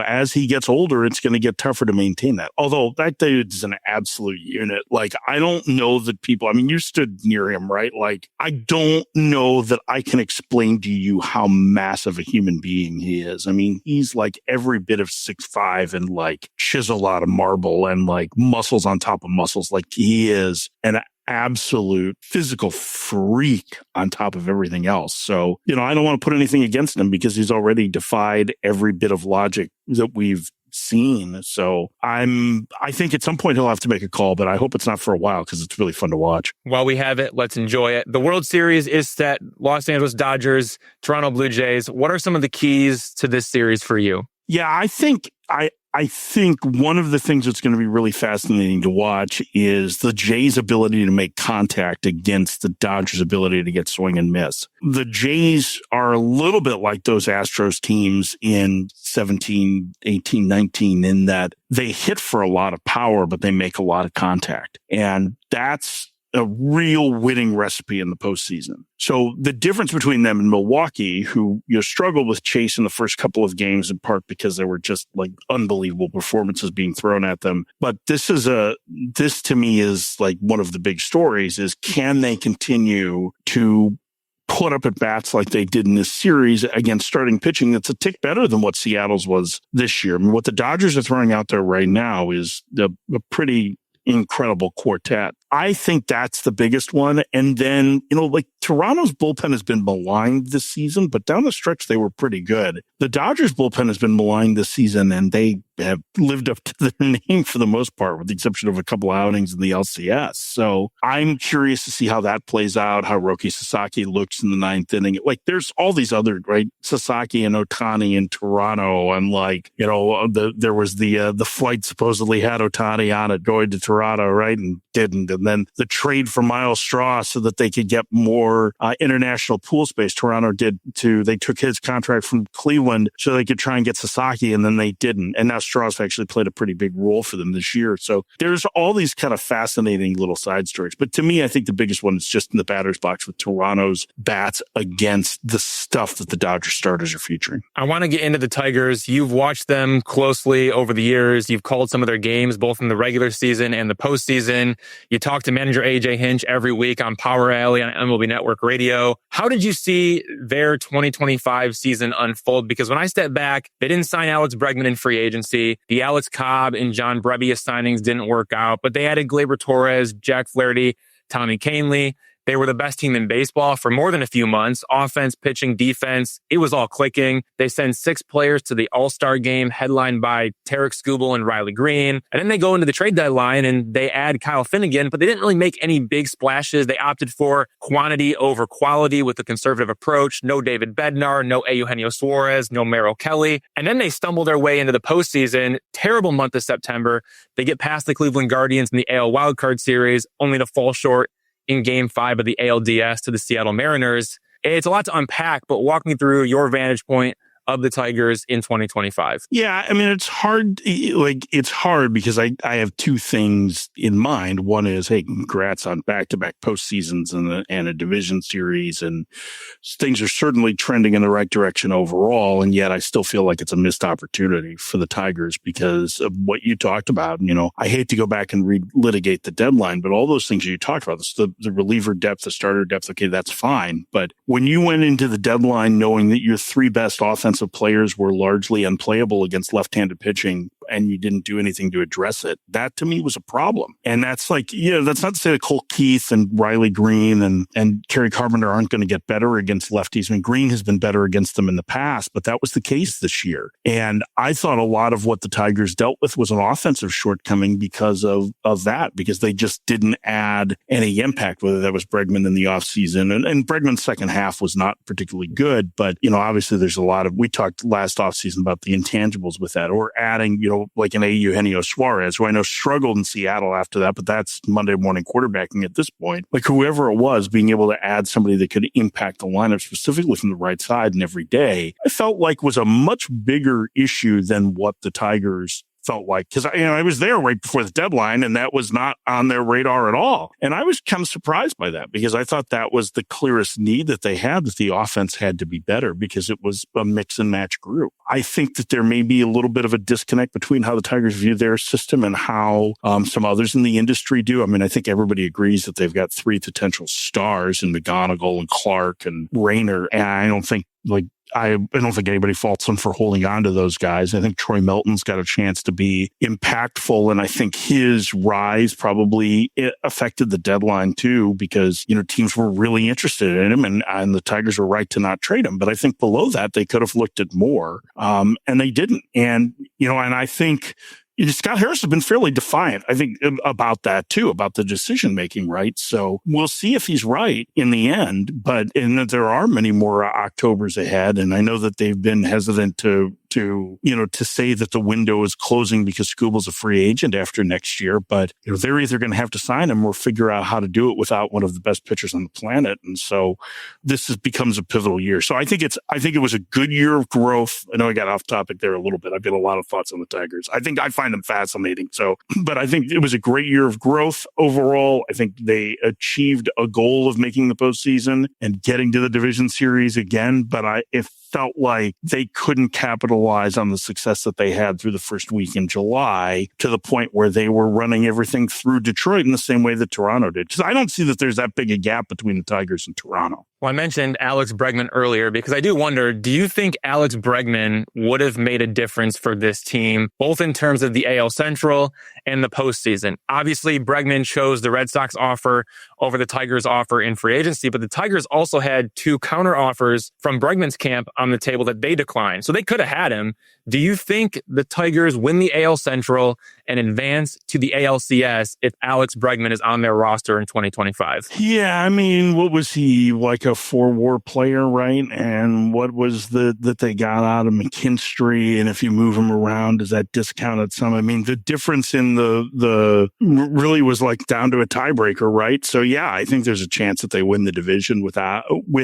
as he gets older, it's going to get tougher to maintain that. Although that dude's an absolute unit. Like, I don't know that people, I mean, you stood near him, right? Like, I don't know that I can explain to you how massive a human being he is. I mean, he's like every bit of 6'5" and like chisel out of marble and like muscles on top of muscles. Like, he is an absolute physical freak on top of everything else. So, I don't want to put anything against him, because he's already defied every bit of logic that we've seen. So I think at some point he'll have to make a call, but I hope it's not for a while, because it's really fun to watch. While we have it, let's enjoy it. The World Series is set. Los Angeles Dodgers, Toronto Blue Jays. What are some of the keys to this series for you? Yeah, I think one of the things that's going to be really fascinating to watch is the Jays' ability to make contact against the Dodgers' ability to get swing and miss. The Jays are a little bit like those Astros teams in 17, 18, 19, in that they hit for a lot of power, but they make a lot of contact. And that's a real winning recipe in the postseason. So the difference between them and Milwaukee, who struggled with Chase in the first couple of games, in part because there were just like unbelievable performances being thrown at them. But this to me is like one of the big stories, is can they continue to put up at bats like they did in this series against starting pitching that's a tick better than what Seattle's was this year. I mean, what the Dodgers are throwing out there right now is a pretty incredible quartet. I think that's the biggest one. And then, like, Toronto's bullpen has been maligned this season, but down the stretch, they were pretty good. The Dodgers bullpen has been maligned this season, and they have lived up to their name for the most part, with the exception of a couple outings in the LCS. So I'm curious to see how that plays out, how Roki Sasaki looks in the 9th inning. Like, there's all these other, right? Sasaki and Ohtani in Toronto, and like, there was the flight supposedly had Ohtani on it going to Toronto, right? And didn't. And then the trade for Miles Straw so that they could get more international pool space. Toronto did too. They took his contract from Cleveland so they could try and get Sasaki, and then they didn't. And now Straw's actually played a pretty big role for them this year. So there's all these kind of fascinating little side stories. But to me, I think the biggest one is just in the batter's box with Toronto's bats against the stuff that the Dodgers starters are featuring. I want to get into the Tigers. You've watched them closely over the years. You've called some of their games, both in the regular season and the postseason. You talk to manager AJ Hinch every week on Power Alley on MLB Network Radio. How did you see their 2025 season unfold? Because when I step back, they didn't sign Alex Bregman in free agency. The Alex Cobb and John Brebbia signings didn't work out, but they added Gleyber Torres, Jack Flaherty, Tommy Kahnle. They were the best team in baseball for more than a few months. Offense, pitching, defense, it was all clicking. They send 6 players to the All-Star game headlined by Tarik Skubal and Riley Green. And then they go into the trade deadline and they add Kyle Finnegan, but they didn't really make any big splashes. They opted for quantity over quality with a conservative approach. No David Bednar, no Eugenio Suarez, no Merrill Kelly. And then they stumble their way into the postseason. Terrible month of September. They get past the Cleveland Guardians in the AL wildcard series, only to fall short in Game 5 of the ALDS to the Seattle Mariners. It's a lot to unpack, but walk me through your vantage point of the Tigers in 2025. Yeah, I mean, it's hard. It's hard because I have 2 things in mind. One is, hey, congrats on back-to-back postseasons and a division series, and things are certainly trending in the right direction overall. And yet I still feel like it's a missed opportunity for the Tigers because of what you talked about. I hate to go back and relitigate the deadline, but all those things you talked about, the reliever depth, the starter depth, okay, that's fine. But when you went into the deadline knowing that your 3 best offensive players were largely unplayable against left-handed pitching and you didn't do anything to address it, that to me was a problem. And that's that's not to say that Cole Keith and Riley Green and Kerry Carpenter aren't going to get better against lefties. I mean, Green has been better against them in the past, but that was the case this year. And I thought a lot of what the Tigers dealt with was an offensive shortcoming because of that, because they just didn't add any impact, whether that was Bregman in the offseason. And Bregman's second half was not particularly good, but, obviously there's a lot of, we talked last offseason about the intangibles with that, or adding, like an Eugenio Suarez, who I know struggled in Seattle after that, but that's Monday morning quarterbacking at this point. Like whoever it was, being able to add somebody that could impact the lineup specifically from the right side and every day, I felt like was a much bigger issue than what the Tigers felt like, because I was there right before the deadline and that was not on their radar at all. And I was kind of surprised by that because I thought that was the clearest need that they had, that the offense had to be better because it was a mix and match group. I think that there may be a little bit of a disconnect between how the Tigers view their system and how some others in the industry do. I mean, I think everybody agrees that they've got 3 potential stars in McGonigal and Clark and Rayner. And I don't think anybody faults them for holding on to those guys. I think Troy Melton's got a chance to be impactful. And I think his rise probably affected the deadline too, because, teams were really interested in him and the Tigers were right to not trade him. But I think below that, they could have looked at more. And they didn't. And, and I think Scott Harris has been fairly defiant, I think, about that too, about the decision making, right? So we'll see if he's right in the end, but there are many more Octobers ahead. And I know that they've been hesitant to say that the window is closing because Skubal's a free agent after next year, but they're either going to have to sign him or figure out how to do it without one of the best pitchers on the planet. And so this becomes a pivotal year. So I think it was a good year of growth. I know I got off topic there a little bit. I've got a lot of thoughts on the Tigers. I find them fascinating. So, but I think it was a great year of growth overall. I think they achieved a goal of making the postseason and getting to the division series again, but it felt like they couldn't capitalize on the success that they had through the first week in July to the point where they were running everything through Detroit in the same way that Toronto did. Because I don't see that there's that big a gap between the Tigers and Toronto. Well, I mentioned Alex Bregman earlier because I do wonder, do you think Alex Bregman would have made a difference for this team, both in terms of the AL Central and the postseason? Obviously, Bregman chose the Red Sox offer over the Tigers offer in free agency, but the Tigers also had 2 counter offers from Bregman's camp on the table that they declined. So they could have had him. Do you think the Tigers win the AL Central and advance to the ALCS if Alex Bregman is on their roster in 2025? Yeah, I mean, what was he, like a 4-WAR player, right? And what was that they got out of McKinstry? And if you move him around, does that discount some? I mean, the difference in the really was like down to a tiebreaker, right? So yeah, I think there's a chance that they win the division with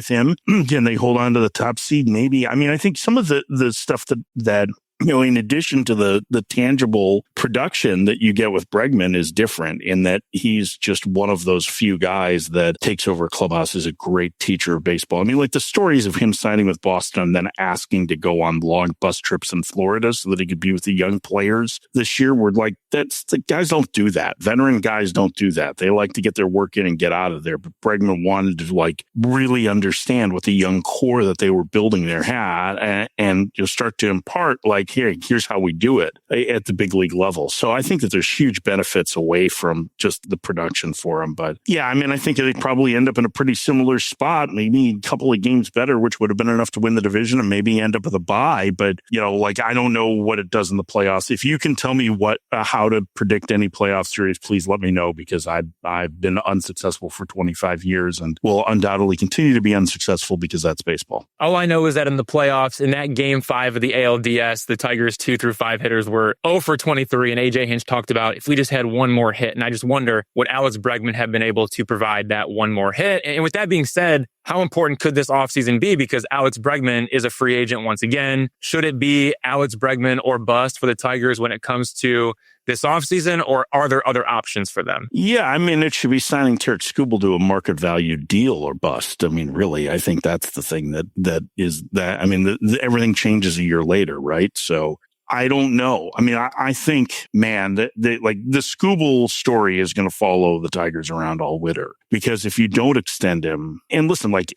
him. Can they hold on to the top seed? Maybe. I mean, I think some of the stuff that in addition to the tangible production that you get with Bregman is different in that he's just one of those few guys that takes over a clubhouse as a great teacher of baseball. I mean, like the stories of him signing with Boston and then asking to go on long bus trips in Florida so that he could be with the young players this year were like, the guys don't do that. Veteran guys don't do that. They like to get their work in and get out of there. But Bregman wanted to really understand what the young core that they were building there had and start to impart like, here's how we do it at the big league level. So I think that there's huge benefits away from just the production for him. But yeah, I mean, I think they'd probably end up in a pretty similar spot, maybe a couple of games better, which would have been enough to win the division and maybe end up with a bye. But, like, I don't know what it does in the playoffs. If you can tell me how to predict any playoff series, please let me know, because I've been unsuccessful for 25 years and will undoubtedly continue to be unsuccessful because that's baseball. All I know is that in the playoffs, in that game 5 of the ALDS, the Tigers 2 through 5 hitters were 0 for 23. And AJ Hinch talked about if we just had one more hit. And I just wonder, would Alex Bregman have been able to provide that one more hit? And with that being said, how important could this offseason be? Because Alex Bregman is a free agent once again. Should it be Alex Bregman or bust for the Tigers when it comes to this offseason, or are there other options for them? Yeah, I mean, it should be signing Tarik Skubal to a market value deal or bust. I mean, really, I think that's the thing that is that. I mean, everything changes a year later, right? So I don't know. I mean, I think, man, that like the Skubal story is going to follow the Tigers around all winter, because if you don't extend him, and listen, like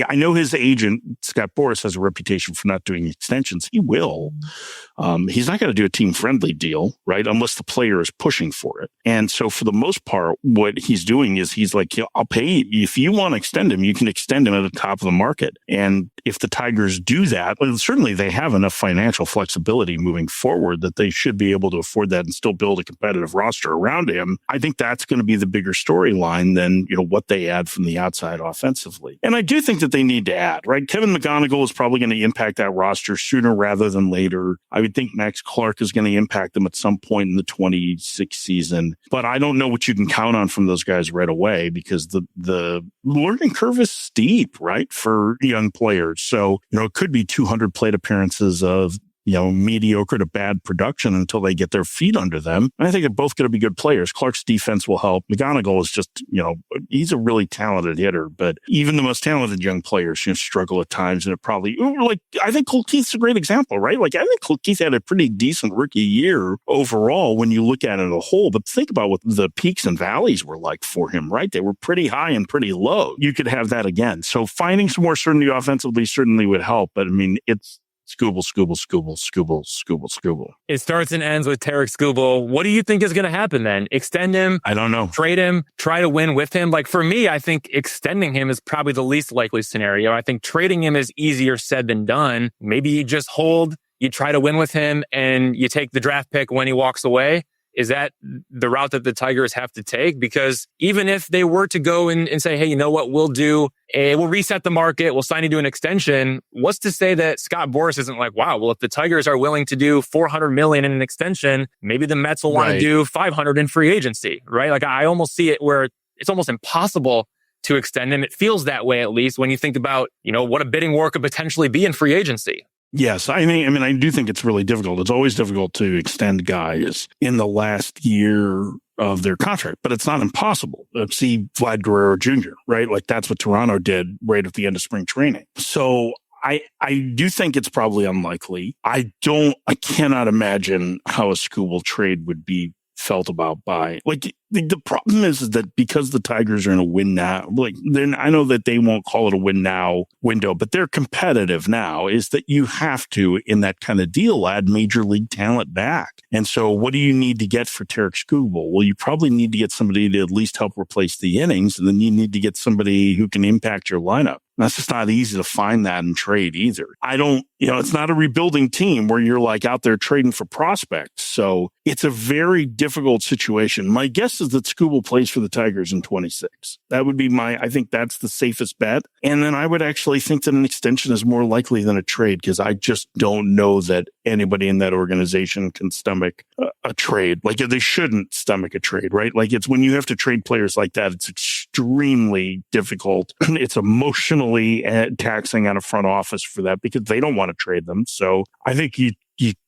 I know his agent, Scott Boras, has a reputation for not doing extensions. He will. He's not going to do a team-friendly deal, right? Unless the player is pushing for it. And so for the most part, what he's doing is he's like, I'll pay you. If you want to extend him, you can extend him at the top of the market. And if the Tigers do that, well, certainly they have enough financial flexibility moving forward that they should be able to afford that and still build a competitive roster around him. I think that's going to be the bigger storyline than, what they add from the outside offensively. And I do think that they need to add, right? Kevin McGonigal is probably going to impact that roster sooner rather than later. I would think Max Clark is going to impact them at some point in the 26th season. But I don't know what you can count on from those guys right away, because the learning curve is steep, right, for young players. So, it could be 200 plate appearances of mediocre to bad production until they get their feet under them. And I think they're both going to be good players. Clark's defense will help. McGonigal is just, he's a really talented hitter, but even the most talented young players struggle at times. And it probably, I think Colt Keith's a great example, right? Like, I think Colt Keith had a pretty decent rookie year overall when you look at it as a whole, but think about what the peaks and valleys were like for him, right? They were pretty high and pretty low. You could have that again. So finding some more certainty offensively certainly would help. But I mean, it's Skubal. It starts and ends with Tarik Skubal. What do you think is going to happen then? Extend him? I don't know. Trade him? Try to win with him? Like, for me, I think extending him is probably the least likely scenario. I think trading him is easier said than done. Maybe you just hold, you try to win with him, and you take the draft pick when he walks away. Is that the route that the Tigers have to take? Because even if they were to go and say, hey, you know what, we'll reset the market, we'll sign you to an extension, what's to say that Scott Boras isn't like, wow, well, if the Tigers are willing to do $400 million in an extension, maybe the Mets will want to do $500 in free agency, right? Like, I almost see it where it's almost impossible to extend him. It feels that way, at least, when you think about, what a bidding war could potentially be in free agency. Yes, I mean, I do think it's really difficult. It's always difficult to extend guys in the last year of their contract, but it's not impossible. See Vlad Guerrero Jr., right? Like, that's what Toronto did right at the end of spring training. So I do think it's probably unlikely. I cannot imagine how a Skubal trade would be felt about by, like, the problem is that because the Tigers are in a win now, like, then I know that they won't call it a win now window, but they're competitive now, is that you have to, in that kind of deal, add major league talent back. And so what do you need to get for Tarik Skubal? Well, you probably need to get somebody to at least help replace the innings, and then you need to get somebody who can impact your lineup. That's just not easy to find that in trade either. It's not a rebuilding team where you're like out there trading for prospects. So it's a very difficult situation. My guess is that Skubal plays for the Tigers in 26. That would be I think that's the safest bet. And then I would actually think that an extension is more likely than a trade, because I just don't know that anybody in that organization can stomach a trade. Like, they shouldn't stomach a trade, right? Like, it's when you have to trade players like that, it's extremely difficult. It's emotionally taxing on a front office for that, because they don't want to trade them. So I think you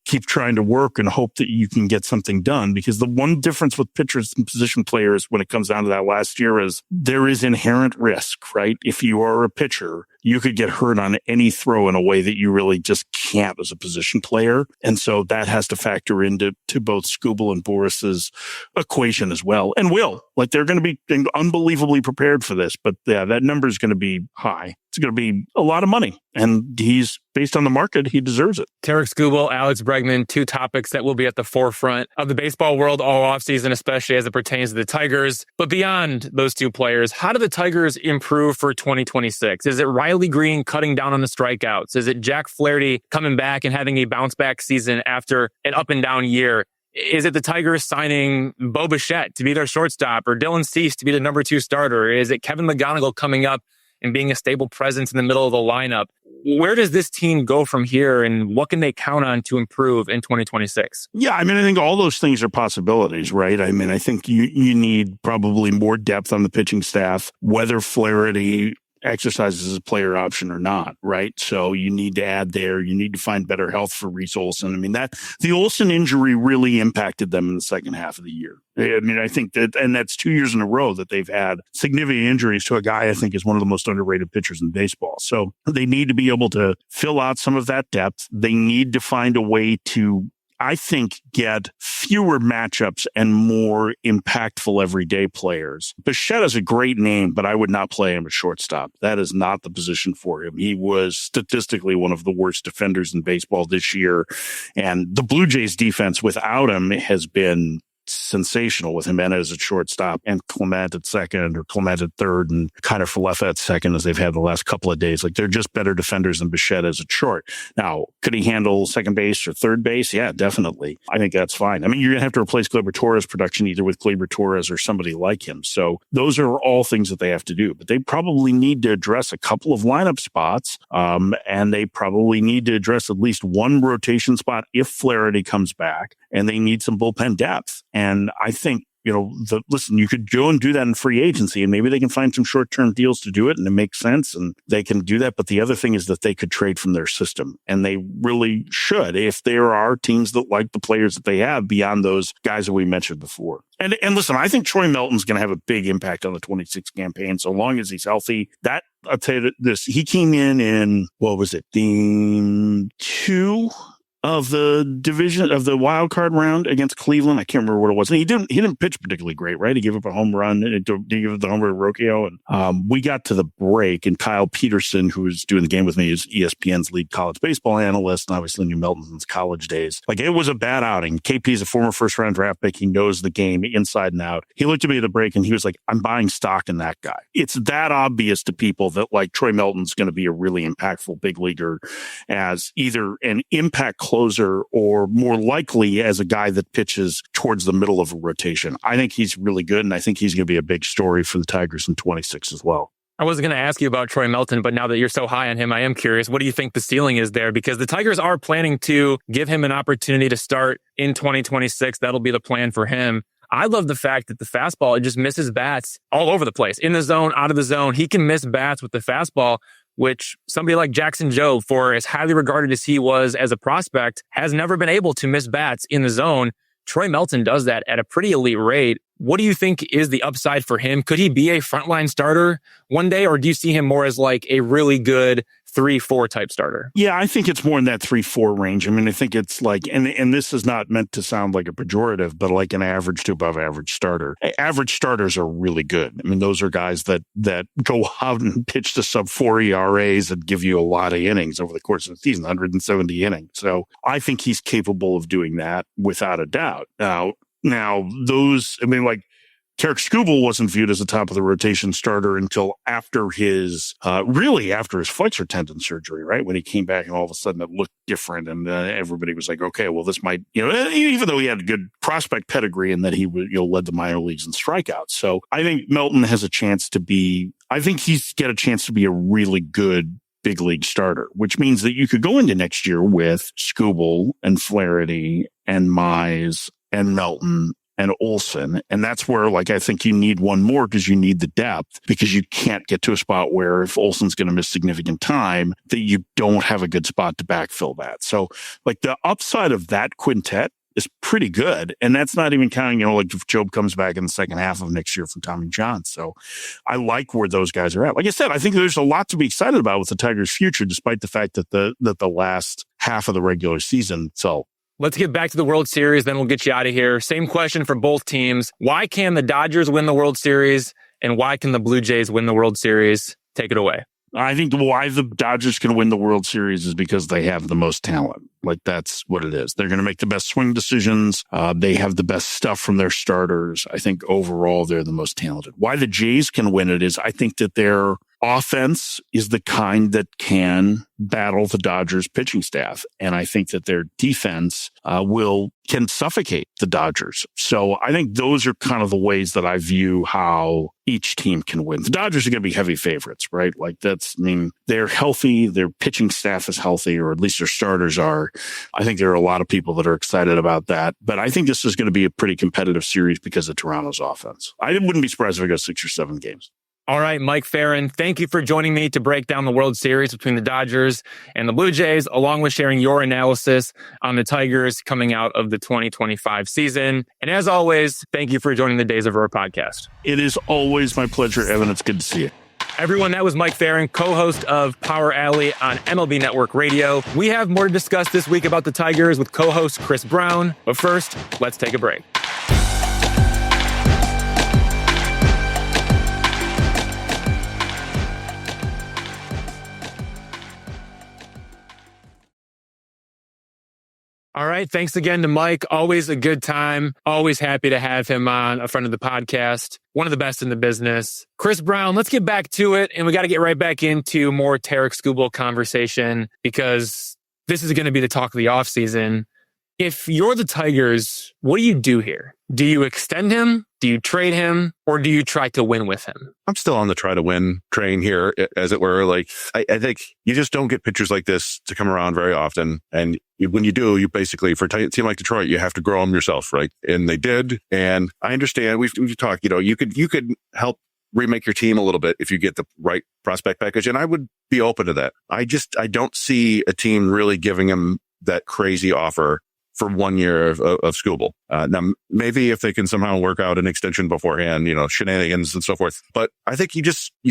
keep trying to work and hope that you can get something done. Because the one difference with pitchers and position players when it comes down to that last year is there is inherent risk, right? If you are a pitcher, you could get hurt on any throw in a way that you really just can't as a position player. And so that has to factor into both Skubal and Boris's equation as well. And like they're going to be unbelievably prepared for this. But yeah, that number is going to be high. It's going to be a lot of money. And he's, based on the market, he deserves it. Tarik Skubal, Alex Bregman, two topics that will be at the forefront of the baseball world all offseason, especially as it pertains to the Tigers. But beyond those two players, how do the Tigers improve for 2026? Is it Riley Green cutting down on the strikeouts? Is it Jack Flaherty coming back and having a bounce-back season after an up-and-down year? Is it the Tigers signing Bo Bichette to be their shortstop or Dylan Cease to be the number 2 starter? Is it Kevin McGonigal coming up and being a stable presence in the middle of the lineup? Where does this team go from here, and what can they count on to improve in 2026? Yeah, I mean, I think all those things are possibilities, right? I mean, I think you need probably more depth on the pitching staff, whether Flaherty exercises as a player option or not, right? So you need to add there. You need to find better health for Reese Olson. I mean, the Olson injury really impacted them in the second half of the year. I mean, I think that, and that's 2 years in a row that they've had significant injuries to a guy I think is one of the most underrated pitchers in baseball. So they need to be able to fill out some of that depth. They need to find a way to, I think, get fewer matchups and more impactful everyday players. Bichette is a great name, but I would not play him at shortstop. That is not the position for him. He was statistically one of the worst defenders in baseball this year. And the Blue Jays defense without him has been sensational, with Jimenez at shortstop and Clement at second, or Clement at third, and kind of Falefa at second, as they've had the last couple of days. Like, they're just better defenders than Bichette as a short. Now, could he handle second base or third base? Yeah, definitely. I think that's fine. I mean, you're going to have to replace Gleyber Torres' production either with Gleyber Torres or somebody like him. So those are all things that they have to do. But they probably need to address a couple of lineup spots, and they probably need to address at least one rotation spot if Flaherty comes back, and they need some bullpen depth. And I think, listen, you could go and do that in free agency, and maybe they can find some short-term deals to do it, and it makes sense, and they can do that. But the other thing is that they could trade from their system, and they really should if there are teams that like the players that they have beyond those guys that we mentioned before. And listen, I think Troy Melton's going to have a big impact on the 26 campaign, so long as he's healthy. That, I'll tell you this, he came in, what was it, game 2 of the division, of the wild card round against Cleveland. I can't remember what it was. And he didn't pitch particularly great, right? He gave up a home run. He gave up the home run to Rocchio. And we got to the break, and Kyle Peterson, who was doing the game with me, is ESPN's lead college baseball analyst, and obviously knew Melton since college days. Like, it was a bad outing. KP's a former first-round draft pick. He knows the game inside and out. He looked at me at the break, and he was like, I'm buying stock in that guy. It's that obvious to people that, like, Troy Melton's going to be a really impactful big leaguer as either an impact closer or more likely as a guy that pitches towards the middle of a rotation. I think he's really good, and I think he's going to be a big story for the Tigers in 26 as well. I wasn't going to ask you about Troy Melton, but now that you're so high on him, I am curious. What do you think the ceiling is there? Because the Tigers are planning to give him an opportunity to start in 2026. That'll be the plan for him. I love the fact that the fastball, it just misses bats all over the place. In the zone, out of the zone. He can miss bats with the fastball, which somebody like Jackson Jobe, for as highly regarded as he was as a prospect, has never been able to miss bats in the zone. Troy Melton does that at a pretty elite rate. What do you think is the upside for him? Could he be a frontline starter one day, or do you see him more as like a really good 3-4 type starter? Yeah, I think it's more in that 3-4 range. I mean, I think it's like, and this is not meant to sound like a pejorative, but like an average to above average starter. Average starters are really good. I mean, those are guys that go out and pitch to sub-4 ERAs and give you a lot of innings over the course of the season, 170 innings. So I think he's capable of doing that without a doubt. Now those, I mean, like, Tarik Skubal wasn't viewed as a top of the rotation starter until after his flexor tendon surgery, right? When he came back and all of a sudden it looked different, and everybody was like, okay, well, this might, even though he had a good prospect pedigree and that he would, led the minor leagues in strikeouts. So I think Melton has a chance to be, a really good big league starter, which means that you could go into next year with Skubal and Flaherty and Mize and Melton and Olsen. And that's where, like, I think you need one more because you need the depth, because you can't get to a spot where if Olsen's going to miss significant time, that you don't have a good spot to backfill that. So, like, the upside of that quintet is pretty good. And that's not even counting, like if Job comes back in the second half of next year from Tommy John. So I like where those guys are at. Like I said, I think there's a lot to be excited about with the Tigers' future, despite the fact that the last half of the regular season. So let's get back to the World Series, then we'll get you out of here. Same question for both teams. Why can the Dodgers win the World Series, and why can the Blue Jays win the World Series? Take it away. I think why the Dodgers can win the World Series is because they have the most talent. Like, that's what it is. They're going to make the best swing decisions. They have the best stuff from their starters. I think overall they're the most talented. Why the Jays can win it is I think that their offense is the kind that can battle the Dodgers pitching staff. And I think that their defense can suffocate the Dodgers. So I think those are kind of the ways that I view how each team can win. The Dodgers are going to be heavy favorites, right? Like, they're healthy. Their pitching staff is healthy, or at least their starters are. I think there are a lot of people that are excited about that. But I think this is going to be a pretty competitive series because of Toronto's offense. I wouldn't be surprised if it goes 6 or 7 games. All right, Mike Ferrin, thank you for joining me to break down the World Series between the Dodgers and the Blue Jays, along with sharing your analysis on the Tigers coming out of the 2025 season. And as always, thank you for joining the Days of Roar podcast. It is always my pleasure, Evan. It's good to see you. Everyone, that was Mike Ferrin, co-host of Power Alley on MLB Network Radio. We have more to discuss this week about the Tigers with co-host Chris Brown. But first, let's take a break. All right. Thanks again to Mike. Always a good time. Always happy to have him on, a friend of the podcast. One of the best in the business. Chris Brown, let's get back to it. And we got to get right back into more Tarik Skubal conversation, because this is going to be the talk of the offseason. If you're the Tigers, what do you do here? Do you extend him? Do you trade him? Or do you try to win with him? I'm still on the try to win train here, as it were. Like, I think you just don't get pitchers like this to come around very often. And when you do, you basically, for a team like Detroit, you have to grow them yourself, right? And they did. And I understand, we've talked, you could help remake your team a little bit if you get the right prospect package. And I would be open to that. I don't see a team really giving him that crazy offer for 1 year of Skubal. Now, maybe if they can somehow work out an extension beforehand, shenanigans and so forth. But I think you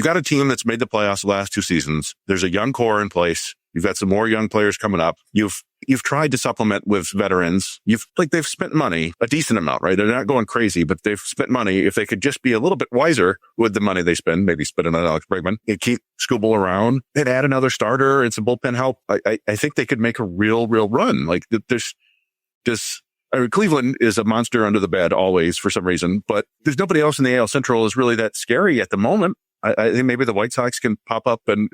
got a team that's made the playoffs the last 2 seasons. There's a young core in place. You've got some more young players coming up. You've tried to supplement with veterans. They've spent money, a decent amount, right? They're not going crazy, but they've spent money. If they could just be a little bit wiser with the money they spend, maybe spend it on Alex Bregman and keep Skubal around and add another starter and some bullpen help, I think they could make a real run. Like, Cleveland is a monster under the bed always for some reason, but there's nobody else in the AL Central is really that scary at the moment. I think maybe the White Sox can pop up and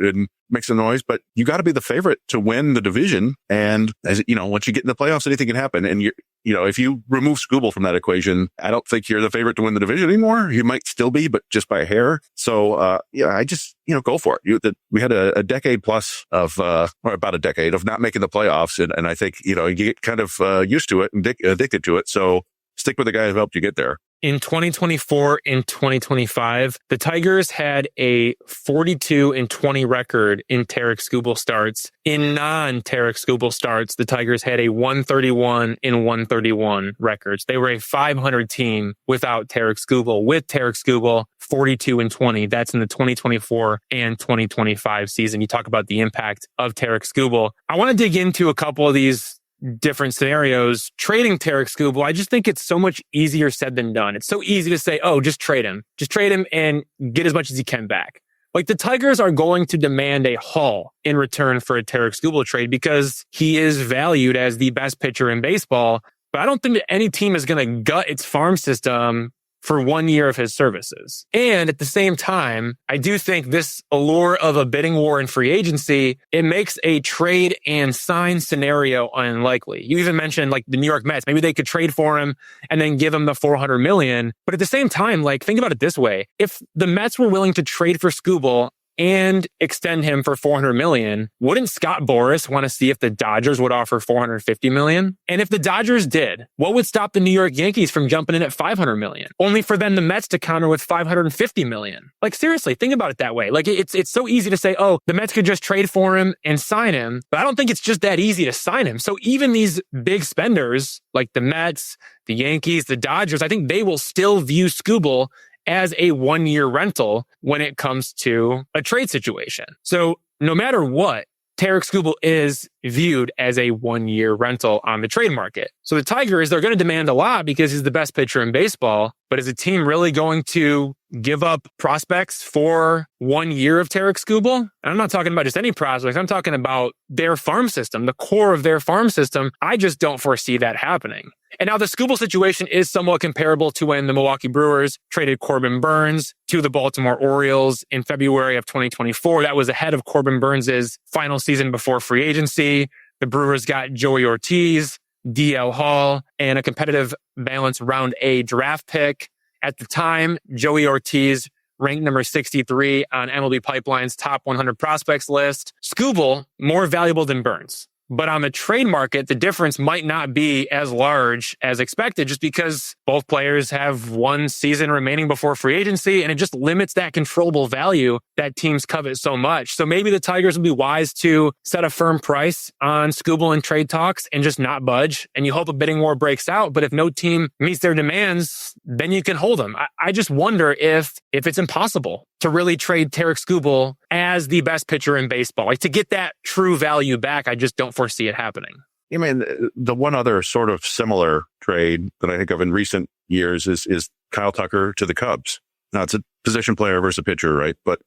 make some noise, but you got to be the favorite to win the division. And once you get in the playoffs, anything can happen. And if you remove Skubal from that equation, I don't think you're the favorite to win the division anymore. You might still be, but just by a hair. So, I just, go for it. We had a decade plus of, or about a decade of not making the playoffs. And I think, you get kind of used to it and addicted to it. So stick with the guy who helped you get there. In 2024 and 2025, the Tigers had a 42-20 record in Tarik Skubal starts. In non-Tarik Skubal starts, the Tigers had a 131-131 records. They were a 500 team without Tarik Skubal. With Tarik Skubal, 42-20. That's in the 2024 and 2025 season. You talk about the impact of Tarik Skubal. I want to dig into a couple of these different scenarios. Trading Tarik Skubal, I just think it's so much easier said than done. It's so easy to say, oh, just trade him. Just trade him and get as much as you can back. Like, the Tigers are going to demand a haul in return for a Tarik Skubal trade because he is valued as the best pitcher in baseball. But I don't think that any team is going to gut its farm system for 1 year of his services. And at the same time, I do think this allure of a bidding war in free agency, it makes a trade and sign scenario unlikely. You even mentioned like the New York Mets. Maybe they could trade for him and then give him the $400 million. But at the same time, think about it this way. If the Mets were willing to trade for Skubal and extend him for $400 million, wouldn't Scott Boras want to see if the Dodgers would offer $450 million? And if the Dodgers did, what would stop the New York Yankees from jumping in at $500 million? Only for then the Mets to counter with $550 million. Like, seriously, think about it that way. Like, it's so easy to say, oh, the Mets could just trade for him and sign him. But I don't think it's just that easy to sign him. So even these big spenders like the Mets, the Yankees, the Dodgers, I think they will still view Skubal as a one-year rental when it comes to a trade situation. So no matter what, Tarik Skubal is viewed as a one-year rental on the trade market. So the Tigers, they're going to demand a lot because he's the best pitcher in baseball. But is the team really going to give up prospects for 1 year of Tarik Skubal? And I'm not talking about just any prospects. I'm talking about their farm system, the core of their farm system. I just don't foresee that happening. And now the Skubal situation is somewhat comparable to when the Milwaukee Brewers traded Corbin Burnes to the Baltimore Orioles in February of 2024. That was ahead of Corbin Burnes' final season before free agency. The Brewers got Joey Ortiz, DL Hall, and a competitive balance round A draft pick. At the time, Joey Ortiz ranked number 63 on MLB Pipeline's top 100 prospects list. Skubal, more valuable than Burnes. But on the trade market, the difference might not be as large as expected just because both players have one season remaining before free agency, and it just limits that controllable value that teams covet so much. So maybe the Tigers would be wise to set a firm price on Skubal in trade talks and just not budge, and you hope a bidding war breaks out. But if no team meets their demands, then you can hold them. I just wonder if it's impossible to really trade Tarik Skubal as the best pitcher in baseball. Like, to get that true value back, I just don't foresee it happening. I mean, the one other sort of similar trade that I think of in recent years is Kyle Tucker to the Cubs. Now, it's a position player versus a pitcher, right? But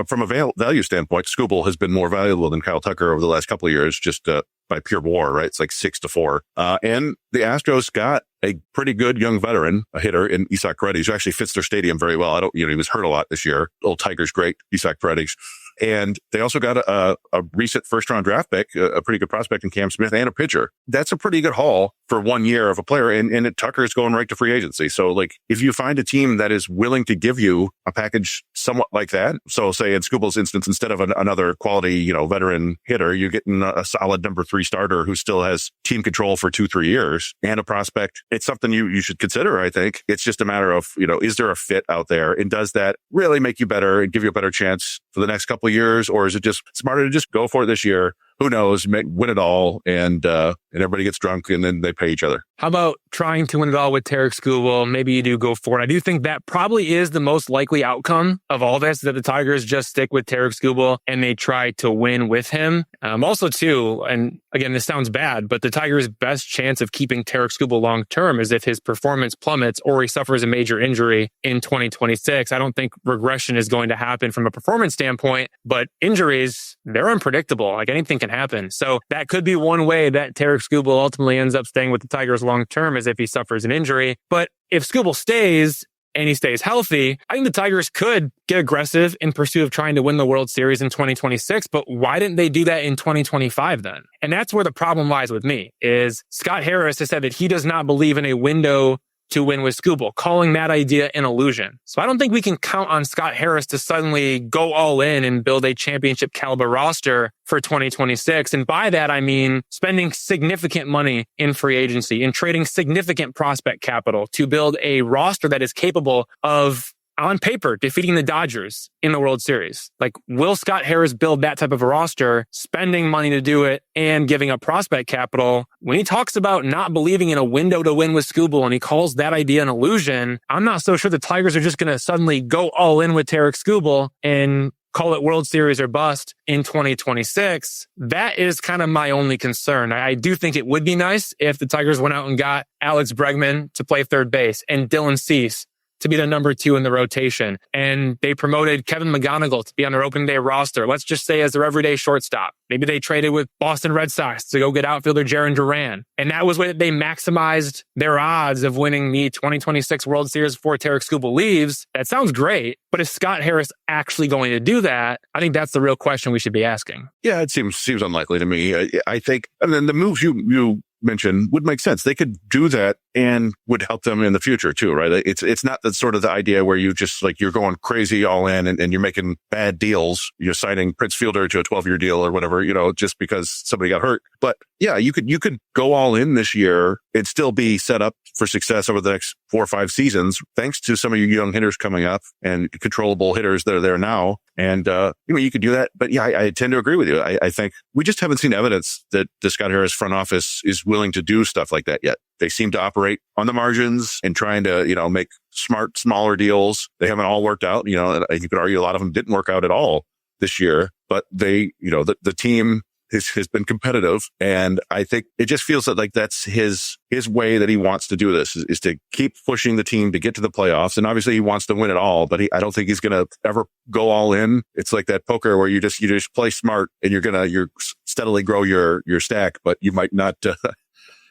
from a value standpoint, Skubal has been more valuable than Kyle Tucker over the last couple of years, just by pure WAR, right? It's like 6-4. And the Astros got a pretty good young veteran, a hitter in Isaac Paredes, who actually fits their stadium very well. He was hurt a lot this year. Old Tigers great, Isaac Paredes. And they also got a recent first-round draft pick, a pretty good prospect in Cam Smith, and a pitcher. That's a pretty good haul for 1 year of a player. And Tucker is going right to free agency. So, like, if you find a team that is willing to give you a package somewhat like that, so say in Skubal's instance, instead of another quality, veteran hitter, you're getting a solid number 3 starter who still has team control for 2-3 years and a prospect. It's something you should consider, I think. It's just a matter of, is there a fit out there? And does that really make you better and give you a better chance for the next couple of years? Or is it just smarter to just go for it this year? Who knows? Win it all, and everybody gets drunk, and then they pay each other. How about trying to win it all with Tarik Skubal? Maybe you do go for it. I do think that probably is the most likely outcome of all this, that the Tigers just stick with Tarik Skubal and they try to win with him. Also, too, and again, this sounds bad, but the Tigers' best chance of keeping Tarik Skubal long-term is if his performance plummets or he suffers a major injury in 2026. I don't think regression is going to happen from a performance standpoint, but injuries, they're unpredictable. Like, anything can happen. So that could be one way that Tarik Skubal ultimately ends up staying with the Tigers long-term, is if he suffers an injury. But if Skubal stays and he stays healthy, I think the Tigers could get aggressive in pursuit of trying to win the World Series in 2026. But why didn't they do that in 2025 then? And that's where the problem lies with me, is Scott Harris has said that he does not believe in a window to win with Skubal, calling that idea an illusion. So I don't think we can count on Scott Harris to suddenly go all in and build a championship caliber roster for 2026. And by that, I mean spending significant money in free agency and trading significant prospect capital to build a roster that is capable of, on paper, defeating the Dodgers in the World Series. Like, will Scott Harris build that type of a roster, spending money to do it and giving up prospect capital? When he talks about not believing in a window to win with Skubal and he calls that idea an illusion, I'm not so sure the Tigers are just going to suddenly go all in with Tarik Skubal and call it World Series or bust in 2026. That is kind of my only concern. I do think it would be nice if the Tigers went out and got Alex Bregman to play third base and Dylan Cease to be the number 2 in the rotation. And they promoted Kevin McGonigal to be on their opening day roster. Let's just say as their everyday shortstop. Maybe they traded with Boston Red Sox to go get outfielder Jarren Duran. And that was when they maximized their odds of winning the 2026 World Series before Tarik Skubal leaves. That sounds great. But is Scott Harris actually going to do that? I think that's the real question we should be asking. Yeah, it seems unlikely to me. I think, and then the moves you mentioned would make sense. They could do that and would help them in the future too, right? It's not the sort of the idea where you just like, you're going crazy all in and you're making bad deals. You're signing Prince Fielder to a 12-year deal or whatever, just because somebody got hurt. But yeah, you could go all in this year and still be set up for success over the next 4 or 5 seasons, thanks to some of your young hitters coming up and controllable hitters that are there now. And, you could do that. But yeah, I tend to agree with you. I think we just haven't seen evidence that the Scott Harris front office is willing to do stuff like that yet. They seem to operate on the margins and trying to, make smart, smaller deals. They haven't all worked out. You could argue a lot of them didn't work out at all this year, but they, the team has been competitive. And I think it just feels like that's his way that he wants to do this is to keep pushing the team to get to the playoffs. And obviously he wants to win it all, but I don't think he's going to ever go all in. It's like that poker where you just play smart and you're steadily grow your stack, but you might not,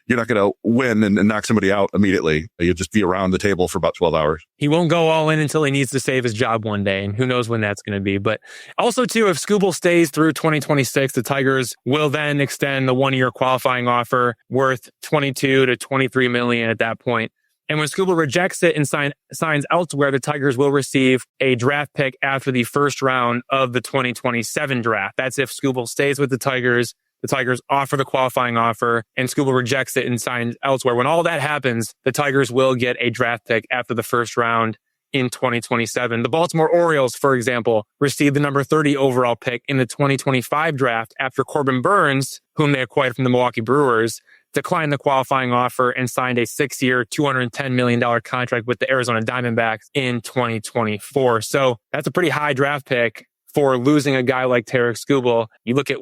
you're not going to win and knock somebody out immediately. You'll just be around the table for about 12 hours. He won't go all in until he needs to save his job one day, and who knows when that's going to be. But also, too, if Skubal stays through 2026, the Tigers will then extend the 1-year qualifying offer worth $22 to $23 million at that point. And when Skubal rejects it and signs elsewhere, the Tigers will receive a draft pick after the first round of the 2027 draft. That's if Skubal stays with the Tigers offer the qualifying offer, and Skubal rejects it and signs elsewhere. When all that happens, the Tigers will get a draft pick after the first round in 2027. The Baltimore Orioles, for example, received the number 30 overall pick in the 2025 draft after Corbin Burns, whom they acquired from the Milwaukee Brewers, declined the qualifying offer and signed a 6-year, $210 million contract with the Arizona Diamondbacks in 2024. So that's a pretty high draft pick for losing a guy like Tarik Skubal. You look at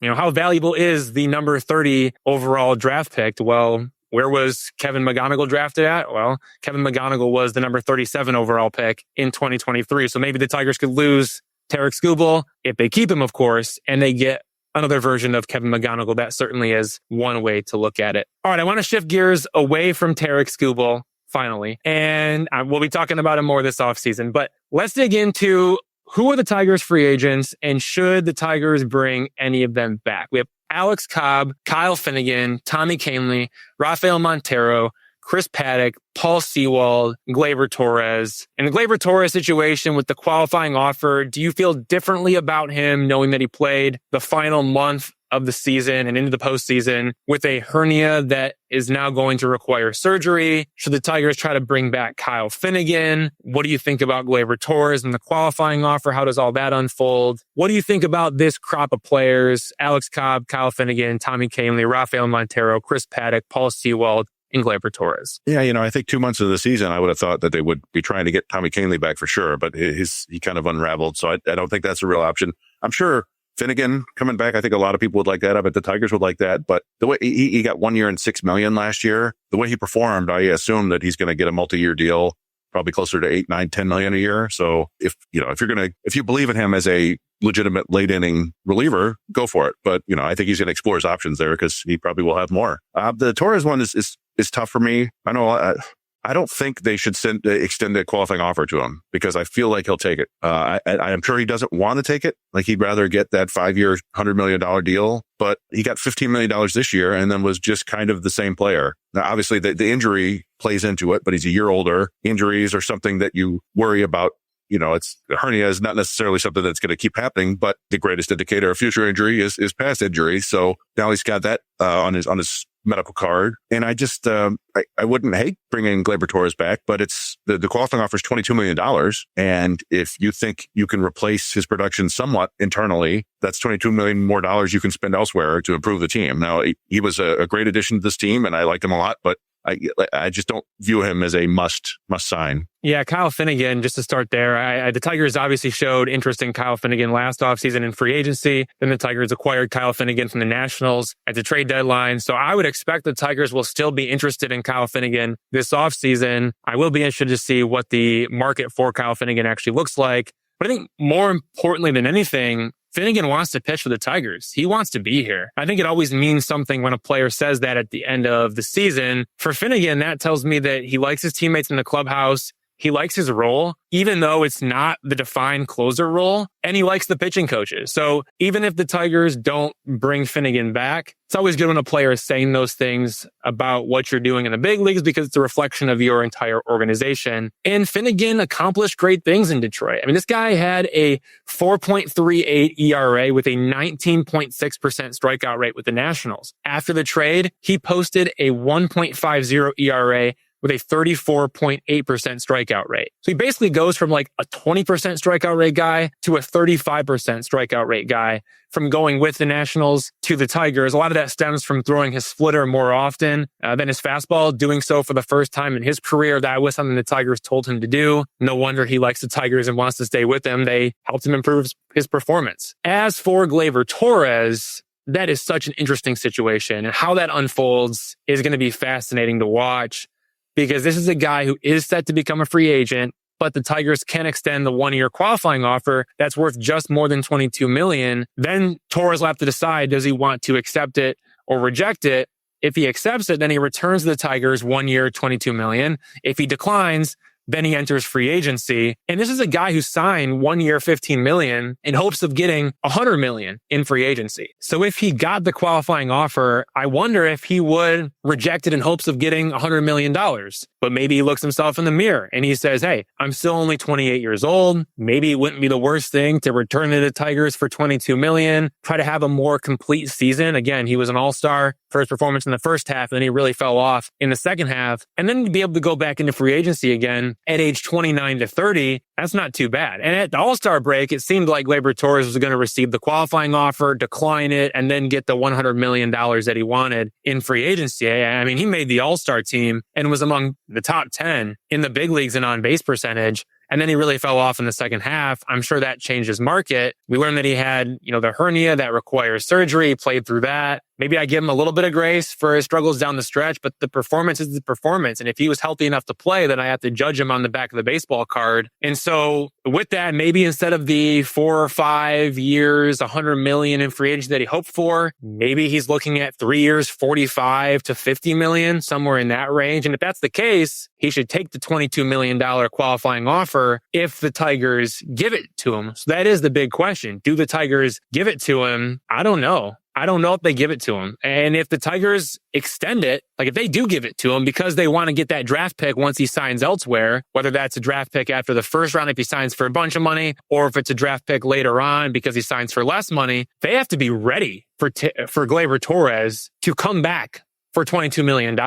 how valuable is the number 30 overall draft pick? Well, where was Kevin McGonigal drafted at? Well, Kevin McGonigal was the number 37 overall pick in 2023. So maybe the Tigers could lose Tarik Skubal if they keep him, of course, and they get another version of Kevin McGonigal. That certainly is one way to look at it. All right, I want to shift gears away from Tarik Skubal, finally, and we'll be talking about him more this offseason. But let's dig into who are the Tigers free agents, and should the Tigers bring any of them back? We have Alex Cobb, Kyle Finnegan, Tommy Kahnle, Rafael Montero, Chris Paddock, Paul Sewald, Gleyber Torres. In the Gleyber Torres situation with the qualifying offer, do you feel differently about him knowing that he played the final month of the season and into the postseason with a hernia that is now going to require surgery? Should the Tigers try to bring back Kyle Finnegan? What do you think about Gleyber Torres and the qualifying offer? How does all that unfold? What do you think about this crop of players? Alex Cobb, Kyle Finnegan, Tommy Kahnle, Rafael Montero, Chris Paddock, Paul Sewald, and Gleyber Torres. Yeah, I think 2 months of the season, I would have thought that they would be trying to get Tommy Kahnle back for sure, but he kind of unraveled. So I don't think that's a real option. I'm sure Finnegan coming back, I think a lot of people would like that. I bet the Tigers would like that. But the way he got 1 year and $6 million last year, the way he performed, I assume that he's going to get a multi-year deal, probably closer to 8, 9, 10 million a year. So if you believe in him as a legitimate late inning reliever, go for it. But, I think he's going to explore his options there because he probably will have more. The Torres one is tough for me. I know I don't think they should extend a qualifying offer to him because I feel like he'll take it. I'm sure he doesn't want to take it. Like he'd rather get that 5-year, $100 million deal, but he got $15 million this year and then was just kind of the same player. Now, obviously the injury plays into it, but he's a year older. Injuries are something that you worry about. Hernia is not necessarily something that's going to keep happening, but the greatest indicator of future injury is past injury. So now he's got that on his medical card. And I just, I wouldn't hate bringing Gleyber Torres back, but it's the qualifying offer is $22 million. And if you think you can replace his production somewhat internally, that's $22 million more dollars you can spend elsewhere to improve the team. Now, he was a great addition to this team and I liked him a lot, but I just don't view him as a must sign. Yeah, Kyle Finnegan, just to start there, the Tigers obviously showed interest in Kyle Finnegan last offseason in free agency. Then the Tigers acquired Kyle Finnegan from the Nationals at the trade deadline. So I would expect the Tigers will still be interested in Kyle Finnegan this offseason. I will be interested to see what the market for Kyle Finnegan actually looks like. But I think more importantly than anything, Finnegan wants to pitch for the Tigers. He wants to be here. I think it always means something when a player says that at the end of the season. For Finnegan, that tells me that he likes his teammates in the clubhouse. He likes his role, even though it's not the defined closer role, and he likes the pitching coaches. So even if the Tigers don't bring Finnegan back, it's always good when a player is saying those things about what you're doing in the big leagues because it's a reflection of your entire organization. And Finnegan accomplished great things in Detroit. I mean, this guy had a 4.38 ERA with a 19.6% strikeout rate with the Nationals. After the trade, he posted a 1.50 ERA with a 34.8% strikeout rate. So he basically goes from like a 20% strikeout rate guy to a 35% strikeout rate guy from going with the Nationals to the Tigers. A lot of that stems from throwing his splitter more often than his fastball, doing so for the first time in his career. That was something the Tigers told him to do. No wonder he likes the Tigers and wants to stay with them. They helped him improve his performance. As for Gleyber Torres, that is such an interesting situation, and how that unfolds is going to be fascinating to watch. Because this is a guy who is set to become a free agent, but the Tigers can extend the 1-year qualifying offer that's worth just more than $22 million. Then Torres will have to decide, does he want to accept it or reject it? If he accepts it, then he returns to the Tigers 1 year, $22 million. If he declines, then he enters free agency. And this is a guy who signed 1 year, $15 million in hopes of getting $100 million in free agency. So if he got the qualifying offer, I wonder if he would reject it in hopes of getting $100 million. But maybe he looks himself in the mirror and he says, hey, I'm still only 28 years old. Maybe it wouldn't be the worst thing to return to the Tigers for $22 million, try to have a more complete season. Again, he was an all-star for his performance in the first half, and then he really fell off in the second half. And then to be able to go back into free agency again at age 29 to 30, that's not too bad. And at the All-Star break, it seemed like Gleyber Torres was going to receive the qualifying offer, decline it, and then get the $100 million that he wanted in free agency. I mean, he made the All-Star team and was among the top 10 in the big leagues in on-base percentage. And then he really fell off in the second half. I'm sure that changed his market. We learned that he had, the hernia that requires surgery. He played through that. Maybe I give him a little bit of grace for his struggles down the stretch, but the performance is the performance. And if he was healthy enough to play, then I have to judge him on the back of the baseball card. And so with that, maybe instead of the 4 or 5 years, $100 million in free agency that he hoped for, maybe he's looking at 3 years, $45 to $50 million, somewhere in that range. And if that's the case, he should take the $22 million qualifying offer if the Tigers give it to him. So that is the big question. Do the Tigers give it to him? I don't know. I don't know if they give it to him. And if the Tigers extend it, like if they do give it to him because they want to get that draft pick once he signs elsewhere, whether that's a draft pick after the first round if he signs for a bunch of money, or if it's a draft pick later on because he signs for less money, they have to be ready for Gleyber Torres to come back for $22 million.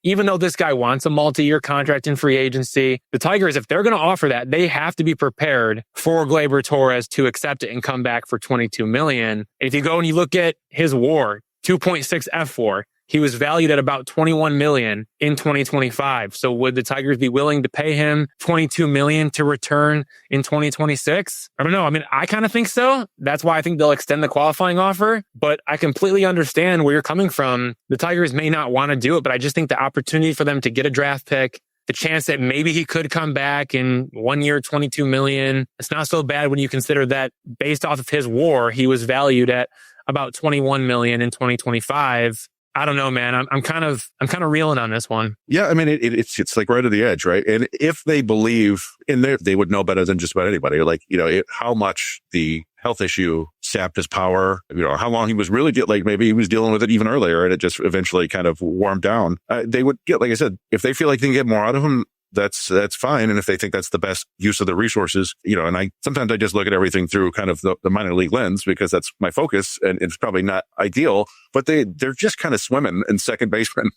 Even though this guy wants a multi-year contract in free agency, the Tigers, if they're going to offer that, they have to be prepared for Gleyber Torres to accept it and come back for $22 million. And if you go and you look at his WAR, 2.6 F4, he was valued at about $21 million in 2025. So would the Tigers be willing to pay him $22 million to return in 2026? I don't know. I mean, I kind of think so. That's why I think they'll extend the qualifying offer. But I completely understand where you're coming from. The Tigers may not want to do it, but I just think the opportunity for them to get a draft pick, the chance that maybe he could come back in 1 year, $22 million, it's not so bad when you consider that based off of his WAR, he was valued at about $21 million in 2025. I don't know, man. I'm kind of reeling on this one. Yeah, I mean, it's like right at the edge, right? And if they believe in there, they would know better than just about anybody. Like, how much the health issue sapped his power, how long he was really maybe he was dealing with it even earlier and it just eventually kind of warmed down. They would get, like I said, if they feel like they can get more out of him, that's fine. And if they think that's the best use of the resources, and sometimes I just look at everything through kind of the minor league lens because that's my focus and it's probably not ideal, but they're just kind of swimming in second baseman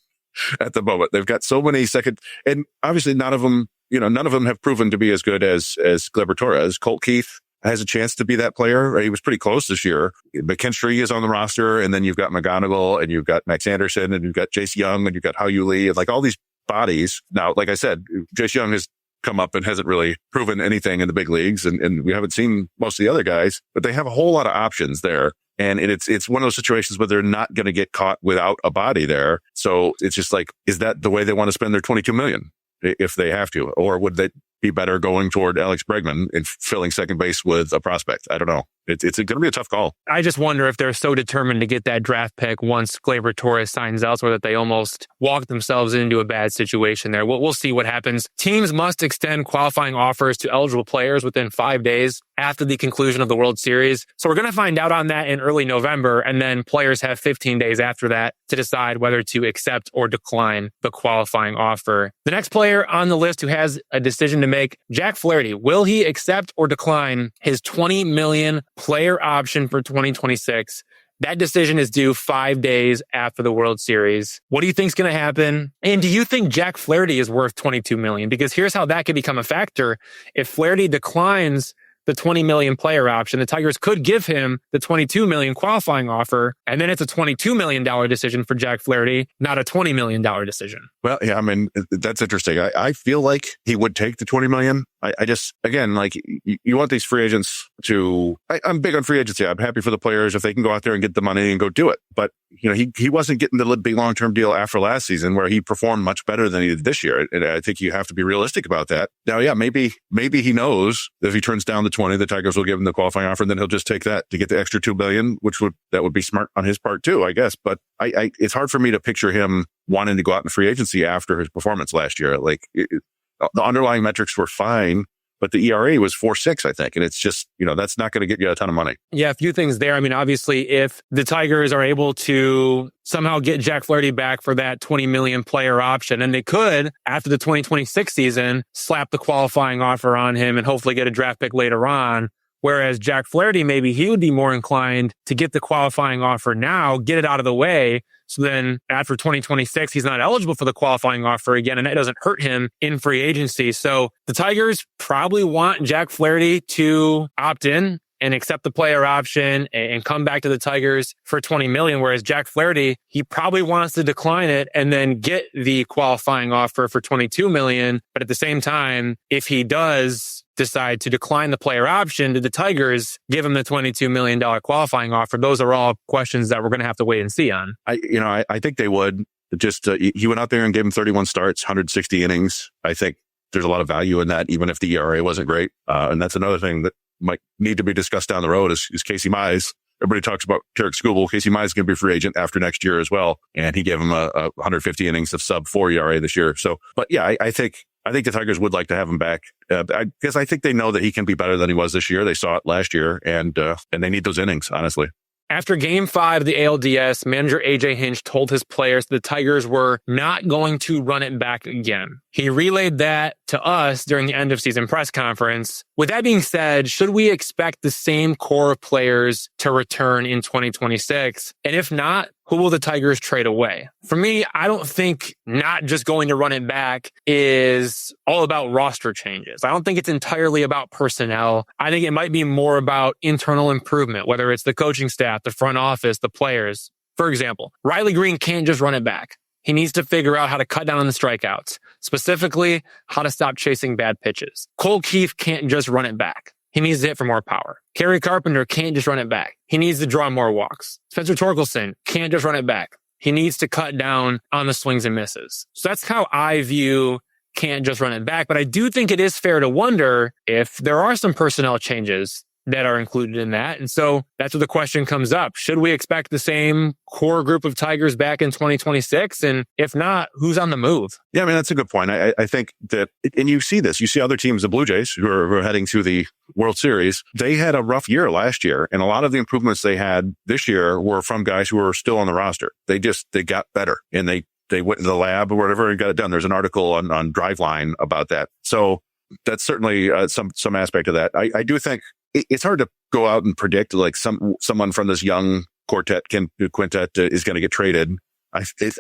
at the moment. They've got so many second, and obviously none of them have proven to be as good as Gleyber Torres. Colt Keith has a chance to be that player. He was pretty close this year. McKinstry is on the roster, and then you've got McGonigal, and you've got Max Anderson, and you've got Jace Young, and you've got Hao-Yu Lee, and like all these bodies. Now, like I said, Jace Young has come up and hasn't really proven anything in the big leagues, and we haven't seen most of the other guys, but they have a whole lot of options there. And it's one of those situations where they're not going to get caught without a body there. So it's just like, is that the way they want to spend their $22 million if they have to? Or would they be better going toward Alex Bregman and filling second base with a prospect? I don't know. It's going to be a tough call. I just wonder if they're so determined to get that draft pick once Gleyber Torres signs elsewhere that they almost walk themselves into a bad situation there. We'll see what happens. Teams must extend qualifying offers to eligible players within 5 days after the conclusion of the World Series. So we're going to find out on that in early November, and then players have 15 days after that to decide whether to accept or decline the qualifying offer. The next player on the list who has a decision to make, Jack Flaherty. Will he accept or decline his $20 million player option for 2026? That decision is due 5 days after the World Series. What do you think is going to happen? And do you think Jack Flaherty is worth $22 million? Because here's how that could become a factor. If Flaherty declines the $20 million player option, the Tigers could give him the $22 million qualifying offer, and then it's a $22 million decision for Jack Flaherty, not a $20 million decision. Well, yeah, I mean, that's interesting. I feel like he would take the $20 million. I just, again, like you want these free agents to, I'm big on free agency. I'm happy for the players if they can go out there and get the money and go do it. But, he wasn't getting the big long-term deal after last season where he performed much better than he did this year. And I think you have to be realistic about that. Now, yeah, maybe he knows that if he turns down the 20, the Tigers will give him the qualifying offer, and then he'll just take that to get the extra $2 billion, that would be smart on his part too, I guess. But it's hard for me to picture him wanting to go out in free agency after his performance last year. Like the underlying metrics were fine, but the ERA was 4.6, I think. And it's just, that's not going to get you a ton of money. Yeah, a few things there. I mean, obviously, if the Tigers are able to somehow get Jack Flaherty back for that $20 million player option, and they could, after the 2026 season, slap the qualifying offer on him and hopefully get a draft pick later on. Whereas Jack Flaherty, maybe he would be more inclined to get the qualifying offer now, get it out of the way. So then after 2026, he's not eligible for the qualifying offer again, and that doesn't hurt him in free agency. So the Tigers probably want Jack Flaherty to opt in and accept the player option and come back to the Tigers for $20 million. Whereas Jack Flaherty, he probably wants to decline it and then get the qualifying offer for $22 million. But at the same time, if he does decide to decline the player option, did the Tigers give him the $22 million qualifying offer? Those are all questions that we're going to have to wait and see on. I think they would. Just he went out there and gave him 31 starts, 160 innings. I think there's a lot of value in that, even if the ERA wasn't great. And that's another thing that might need to be discussed down the road is Casey Mize. Everybody talks about Tarik Skubal. Casey Mize is going to be a free agent after next year as well. And he gave him a 150 innings of sub 4 ERA this year. So, but yeah, I think the Tigers would like to have him back because I think they know that he can be better than he was this year. They saw it last year, and they need those innings, honestly. After Game 5 of the ALDS, manager A.J. Hinch told his players the Tigers were not going to run it back again. He relayed that to us during the end-of-season press conference. With that being said, should we expect the same core of players to return in 2026? And if not, who will the Tigers trade away? For me, I don't think not just going to run it back is all about roster changes. I don't think it's entirely about personnel. I think it might be more about internal improvement, whether it's the coaching staff, the front office, the players. For example, Riley Green can't just run it back. He needs to figure out how to cut down on the strikeouts, specifically how to stop chasing bad pitches. Cole Keefe can't just run it back. He needs to hit for more power. Kerry Carpenter can't just run it back. He needs to draw more walks. Spencer Torkelson can't just run it back. He needs to cut down on the swings and misses. So that's how I view can't just run it back. But I do think it is fair to wonder if there are some personnel changes that are included in that. And so that's where the question comes up. Should we expect the same core group of Tigers back in 2026? And if not, who's on the move? Yeah, I mean, that's a good point. I think that, and you see this, you see other teams, the Blue Jays, who are heading to the World Series. They had a rough year last year, and a lot of the improvements they had this year were from guys who were still on the roster. They got better, and they went to the lab or whatever and got it done. There's an article on Driveline about that. So that's certainly some aspect of that. I do think it's hard to go out and predict like someone from this young quintet is going to get traded.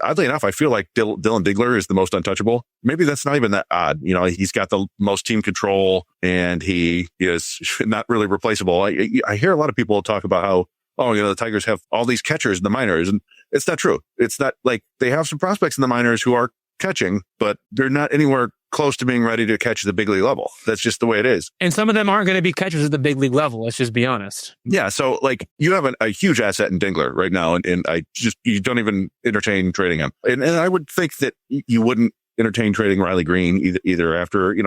Oddly enough, I feel like Dylan Dingler is the most untouchable. Maybe that's not even that odd. He's got the most team control and he is not really replaceable. I hear a lot of people talk about how, the Tigers have all these catchers in the minors, and it's not true. It's not like they have some prospects in the minors who are catching, but they're not anywhere close to being ready to catch at the big league level. That's just the way it is. And some of them aren't going to be catchers at the big league level. Let's just be honest. Yeah. So you have a huge asset in Dingler right now. And you don't even entertain trading him. And I would think that you wouldn't entertain trading Riley Green either after, he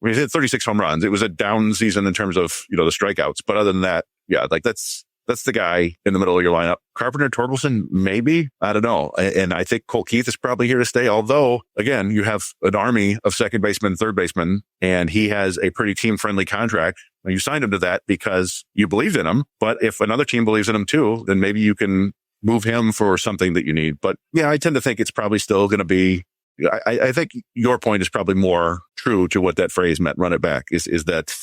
hit 36 home runs. It was a down season in terms of, the strikeouts. But other than that, yeah, like that's the guy in the middle of your lineup. Carpenter, Torkelson, maybe. I don't know. And I think Colt Keith is probably here to stay. Although, again, you have an army of second basemen, third basemen, and he has a pretty team-friendly contract. You signed him to that because you believed in him. But if another team believes in him too, then maybe you can move him for something that you need. But yeah, I tend to think it's probably still going to be, I think your point is probably more true to what that phrase meant, run it back, is that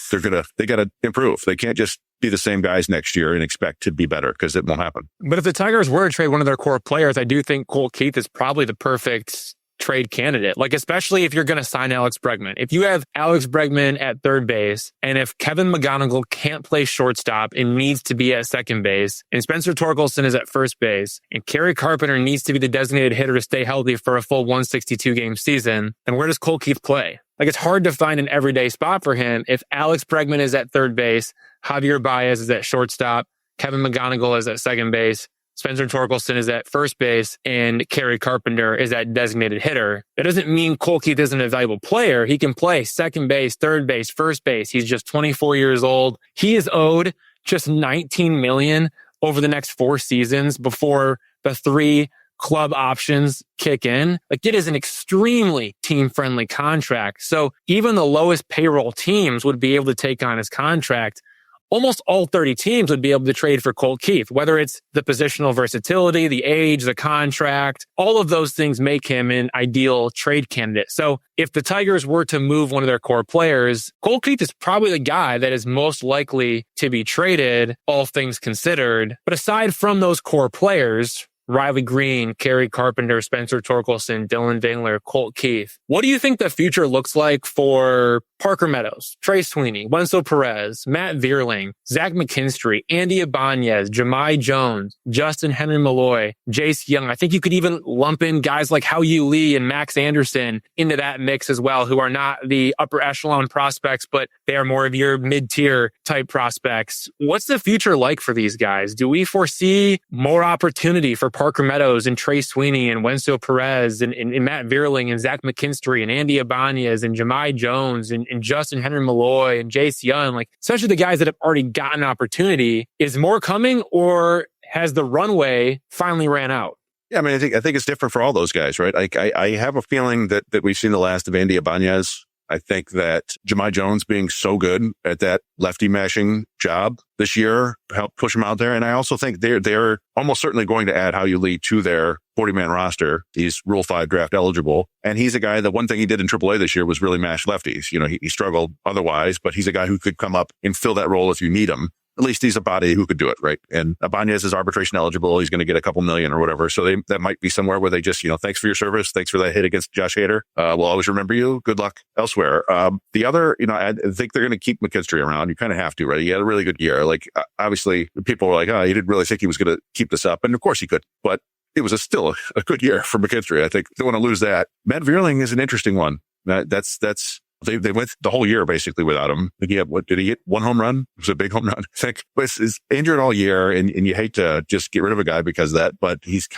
they got to improve. They can't just be the same guys next year and expect to be better, because it won't happen. But if the Tigers were to trade one of their core players, I do think Colt Keith is probably the perfect trade candidate. Like, especially if you're going to sign Alex Bregman. If you have Alex Bregman at third base, and if Kevin McGonigal can't play shortstop and needs to be at second base, and Spencer Torkelson is at first base, and Kerry Carpenter needs to be the designated hitter to stay healthy for a full 162 game season, then where does Colt Keith play? Like, it's hard to find an everyday spot for him if Alex Bregman is at third base, Javier Baez is at shortstop, Kevin McGonigal is at second base, Spencer Torkelson is at first base, and Kerry Carpenter is at designated hitter. That doesn't mean Colt Keith isn't a valuable player. He can play second base, third base, first base. He's just 24 years old. He is owed just $19 million over the next 4 seasons before the 3 club options kick in. Like, it is an extremely team-friendly contract. So even the lowest payroll teams would be able to take on his contract. Almost all 30 teams would be able to trade for Colt Keith, whether it's the positional versatility, the age, the contract, all of those things make him an ideal trade candidate. So if the Tigers were to move one of their core players, Colt Keith is probably the guy that is most likely to be traded, all things considered. But aside from those core players, Riley Green, Kerry Carpenter, Spencer Torkelson, Dylan Dingler, Colt Keith, what do you think the future looks like for Parker Meadows, Trey Sweeney, Wenzel Perez, Matt Vierling, Zach McKinstry, Andy Ibanez, Jahmai Jones, Justin Henry Malloy, Jace Young? I think you could even lump in guys like Hao-Yu Lee and Max Anderson into that mix as well, who are not the upper echelon prospects, but they are more of your mid-tier type prospects. What's the future like for these guys? Do we foresee more opportunity for Parker Meadows and Trey Sweeney and Wenzel Perez and Matt Vierling and Zach McKinstry and Andy Ibanez and Jahmai Jones and Justin Henry Malloy and Jace Young, like, especially the guys that have already gotten opportunity? Is more coming, or has the runway finally ran out? Yeah, I mean, I think it's different for all those guys, right? I have a feeling that we've seen the last of Andy Ibanez. I think that Jahmai Jones being so good at that lefty mashing job this year helped push him out there. And I also think they're almost certainly going to add Hao-Yu Lee to their 40-man roster. He's Rule 5 draft eligible. And he's a guy that one thing he did in AAA this year was really mash lefties. You know, he struggled otherwise, but he's a guy who could come up and fill that role if you need him. At least he's a body who could do it, right? And Ibanez is arbitration eligible. He's going to get a couple million or whatever. So that might be somewhere where they just, thanks for your service. Thanks for that hit against Josh Hader. We'll always remember you. Good luck elsewhere. The other, I think they're going to keep McKinstry around. You kind of have to, right? He had a really good year. Like, obviously, people were like, oh, he didn't really think he was going to keep this up. And of course he could. But it was still a good year for McKinstry. I think don't want to lose that. Matt Vierling is an interesting one. That's They went the whole year basically without him. Did he get 1 home run? It was a big home run. I think, but he's injured all year, and you hate to just get rid of a guy because of that, but he's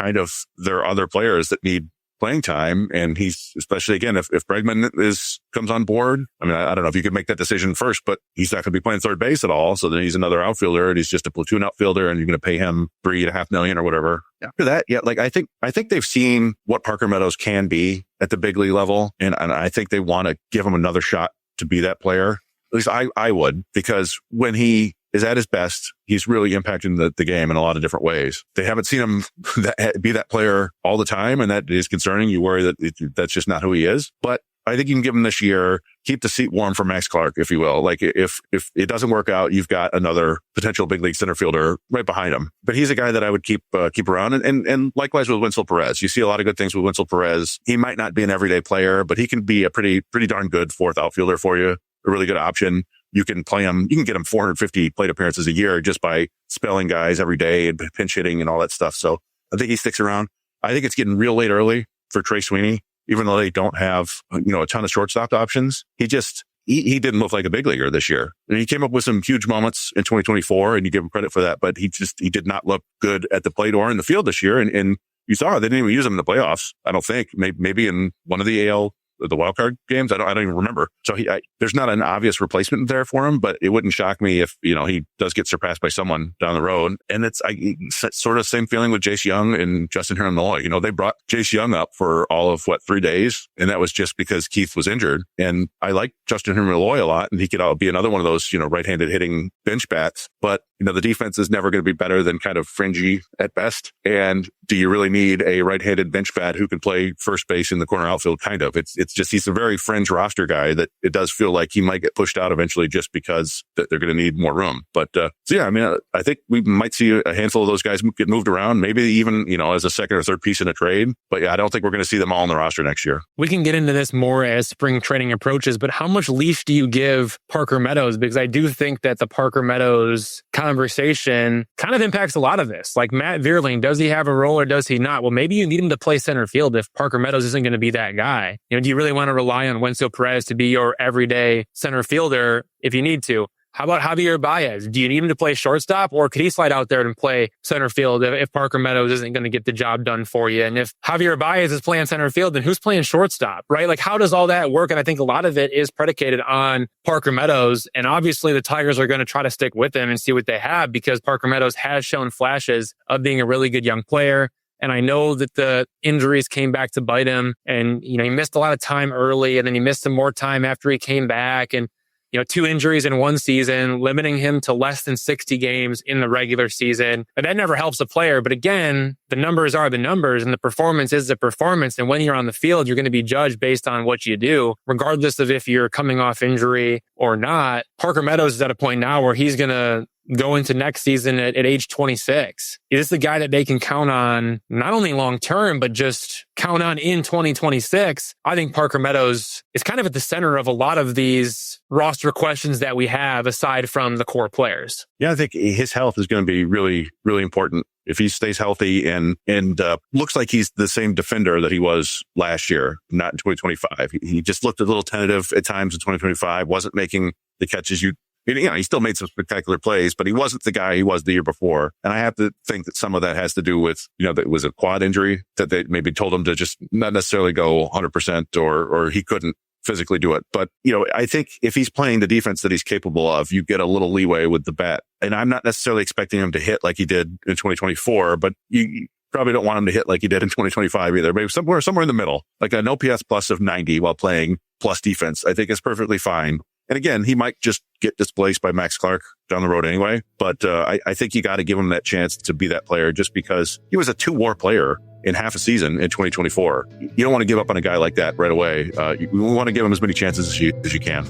there are other players that need playing time, and he's, especially again, if Bregman comes on board, I mean, I don't know if you could make that decision first, but he's not going to be playing third base at all. So then he's another outfielder, and he's just a platoon outfielder, and you're going to pay him $3.5 million or whatever. After that, yeah, like I think they've seen what Parker Meadows can be at the big league level, and I think they want to give him another shot to be that player. At least I would, because when he is at his best, he's really impacting the game in a lot of different ways. They haven't seen him be that player all the time, and that is concerning. You worry that that's just not who he is. But I think you can give him this year, keep the seat warm for Max Clark, if you will. Like, if it doesn't work out, you've got another potential big league center fielder right behind him. But he's a guy that I would keep around. And likewise with Wenzel Perez. You see a lot of good things with Wenzel Perez. He might not be an everyday player, but he can be a pretty darn good fourth outfielder for you. A really good option. You can play him. You can get him 450 plate appearances a year just by spelling guys every day and pinch hitting and all that stuff. So I think he sticks around. I think it's getting real late early for Trey Sweeney, even though they don't have, a ton of shortstop options. He didn't look like a big leaguer this year. And he came up with some huge moments in 2024, and you give him credit for that, but he did not look good at the plate or in the field this year. And you saw they didn't even use him in the playoffs. I don't think. Maybe in one of the AL the wild card games. I don't even remember. So there's not an obvious replacement there for him, but it wouldn't shock me if, he does get surpassed by someone down the road. And it's sort of same feeling with Jace Young and Justin Herman-Malloy. They brought Jace Young up for all of 3 days. And that was just because Keith was injured. And I like Justin Herman-Malloy a lot, and he could be another one of those, right-handed hitting bench bats. But, the defense is never going to be better than kind of fringy at best. And do you really need a right-handed bench bat who can play first base in the corner outfield? Kind of. It's just, he's a very fringe roster guy that it does feel like he might get pushed out eventually just because that they're going to need more room. But, I think we might see a handful of those guys get moved around, maybe even, as a second or third piece in a trade. But I don't think we're going to see them all on the roster next year. We can get into this more as spring training approaches, but how much leash do you give Parker Meadows? Because I do think that the Parker Meadows conversation kind of impacts a lot of this. Like Matt Vierling, does he have a role or does he not? Well, maybe you need him to play center field if Parker Meadows isn't going to be that guy. Do you really want to rely on Wenzel Perez to be your everyday center fielder if you need to? How about Javier Baez? Do you need him to play shortstop, or could he slide out there and play center field if Parker Meadows isn't going to get the job done for you? And if Javier Baez is playing center field, then who's playing shortstop, right? Like, how does all that work? And I think a lot of it is predicated on Parker Meadows. And obviously the Tigers are going to try to stick with him and see what they have, because Parker Meadows has shown flashes of being a really good young player. And I know that the injuries came back to bite him, and, he missed a lot of time early, and then he missed some more time after he came back. And 2 injuries in one season, limiting him to less than 60 games in the regular season. And that never helps a player. But again, the numbers are the numbers, and the performance is the performance. And when you're on the field, you're going to be judged based on what you do, regardless of if you're coming off injury or not. Parker Meadows is at a point now where he's going to go into next season at age 26. Is this the guy that they can count on, not only long term, but just count on in 2026? I think Parker Meadows is kind of at the center of a lot of these roster questions that we have, aside from the core players. Yeah, I think his health is going to be really, really important. If he stays healthy and looks like he's the same defender that he was last year, not in 2025. He just looked a little tentative at times in 2025, wasn't making the catches he still made some spectacular plays, but he wasn't the guy he was the year before. And I have to think that some of that has to do with, that it was a quad injury that they maybe told him to just not necessarily go 100% or he couldn't physically do it. But, I think if he's playing the defense that he's capable of, you get a little leeway with the bat. And I'm not necessarily expecting him to hit like he did in 2024, but you probably don't want him to hit like he did in 2025 either. Maybe somewhere in the middle, like an OPS plus of 90 while playing plus defense, I think is perfectly fine. And again, he might just get displaced by Max Clark down the road anyway. But I think you got to give him that chance to be that player, just because he was a 2-WAR player in half a season in 2024. You don't want to give up on a guy like that right away. You want to give him as many chances as you can.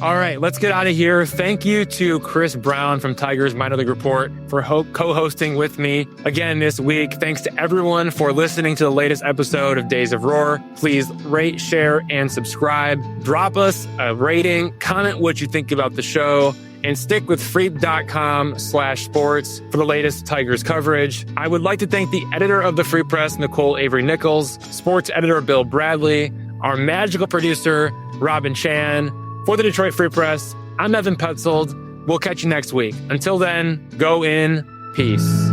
All right, let's get out of here. Thank you to Chris Brown from Tigers Minor League Report for co-hosting with me again this week. Thanks to everyone for listening to the latest episode of Days of Roar. Please rate, share, and subscribe. Drop us a rating, comment what you think about the show, and stick with freep.com/sports for the latest Tigers coverage. I would like to thank the editor of the Free Press, Nicole Avery Nichols, sports editor Bill Bradley, our magical producer, Robin Chan. For the Detroit Free Press, I'm Evan Petzold. We'll catch you next week. Until then, go in peace.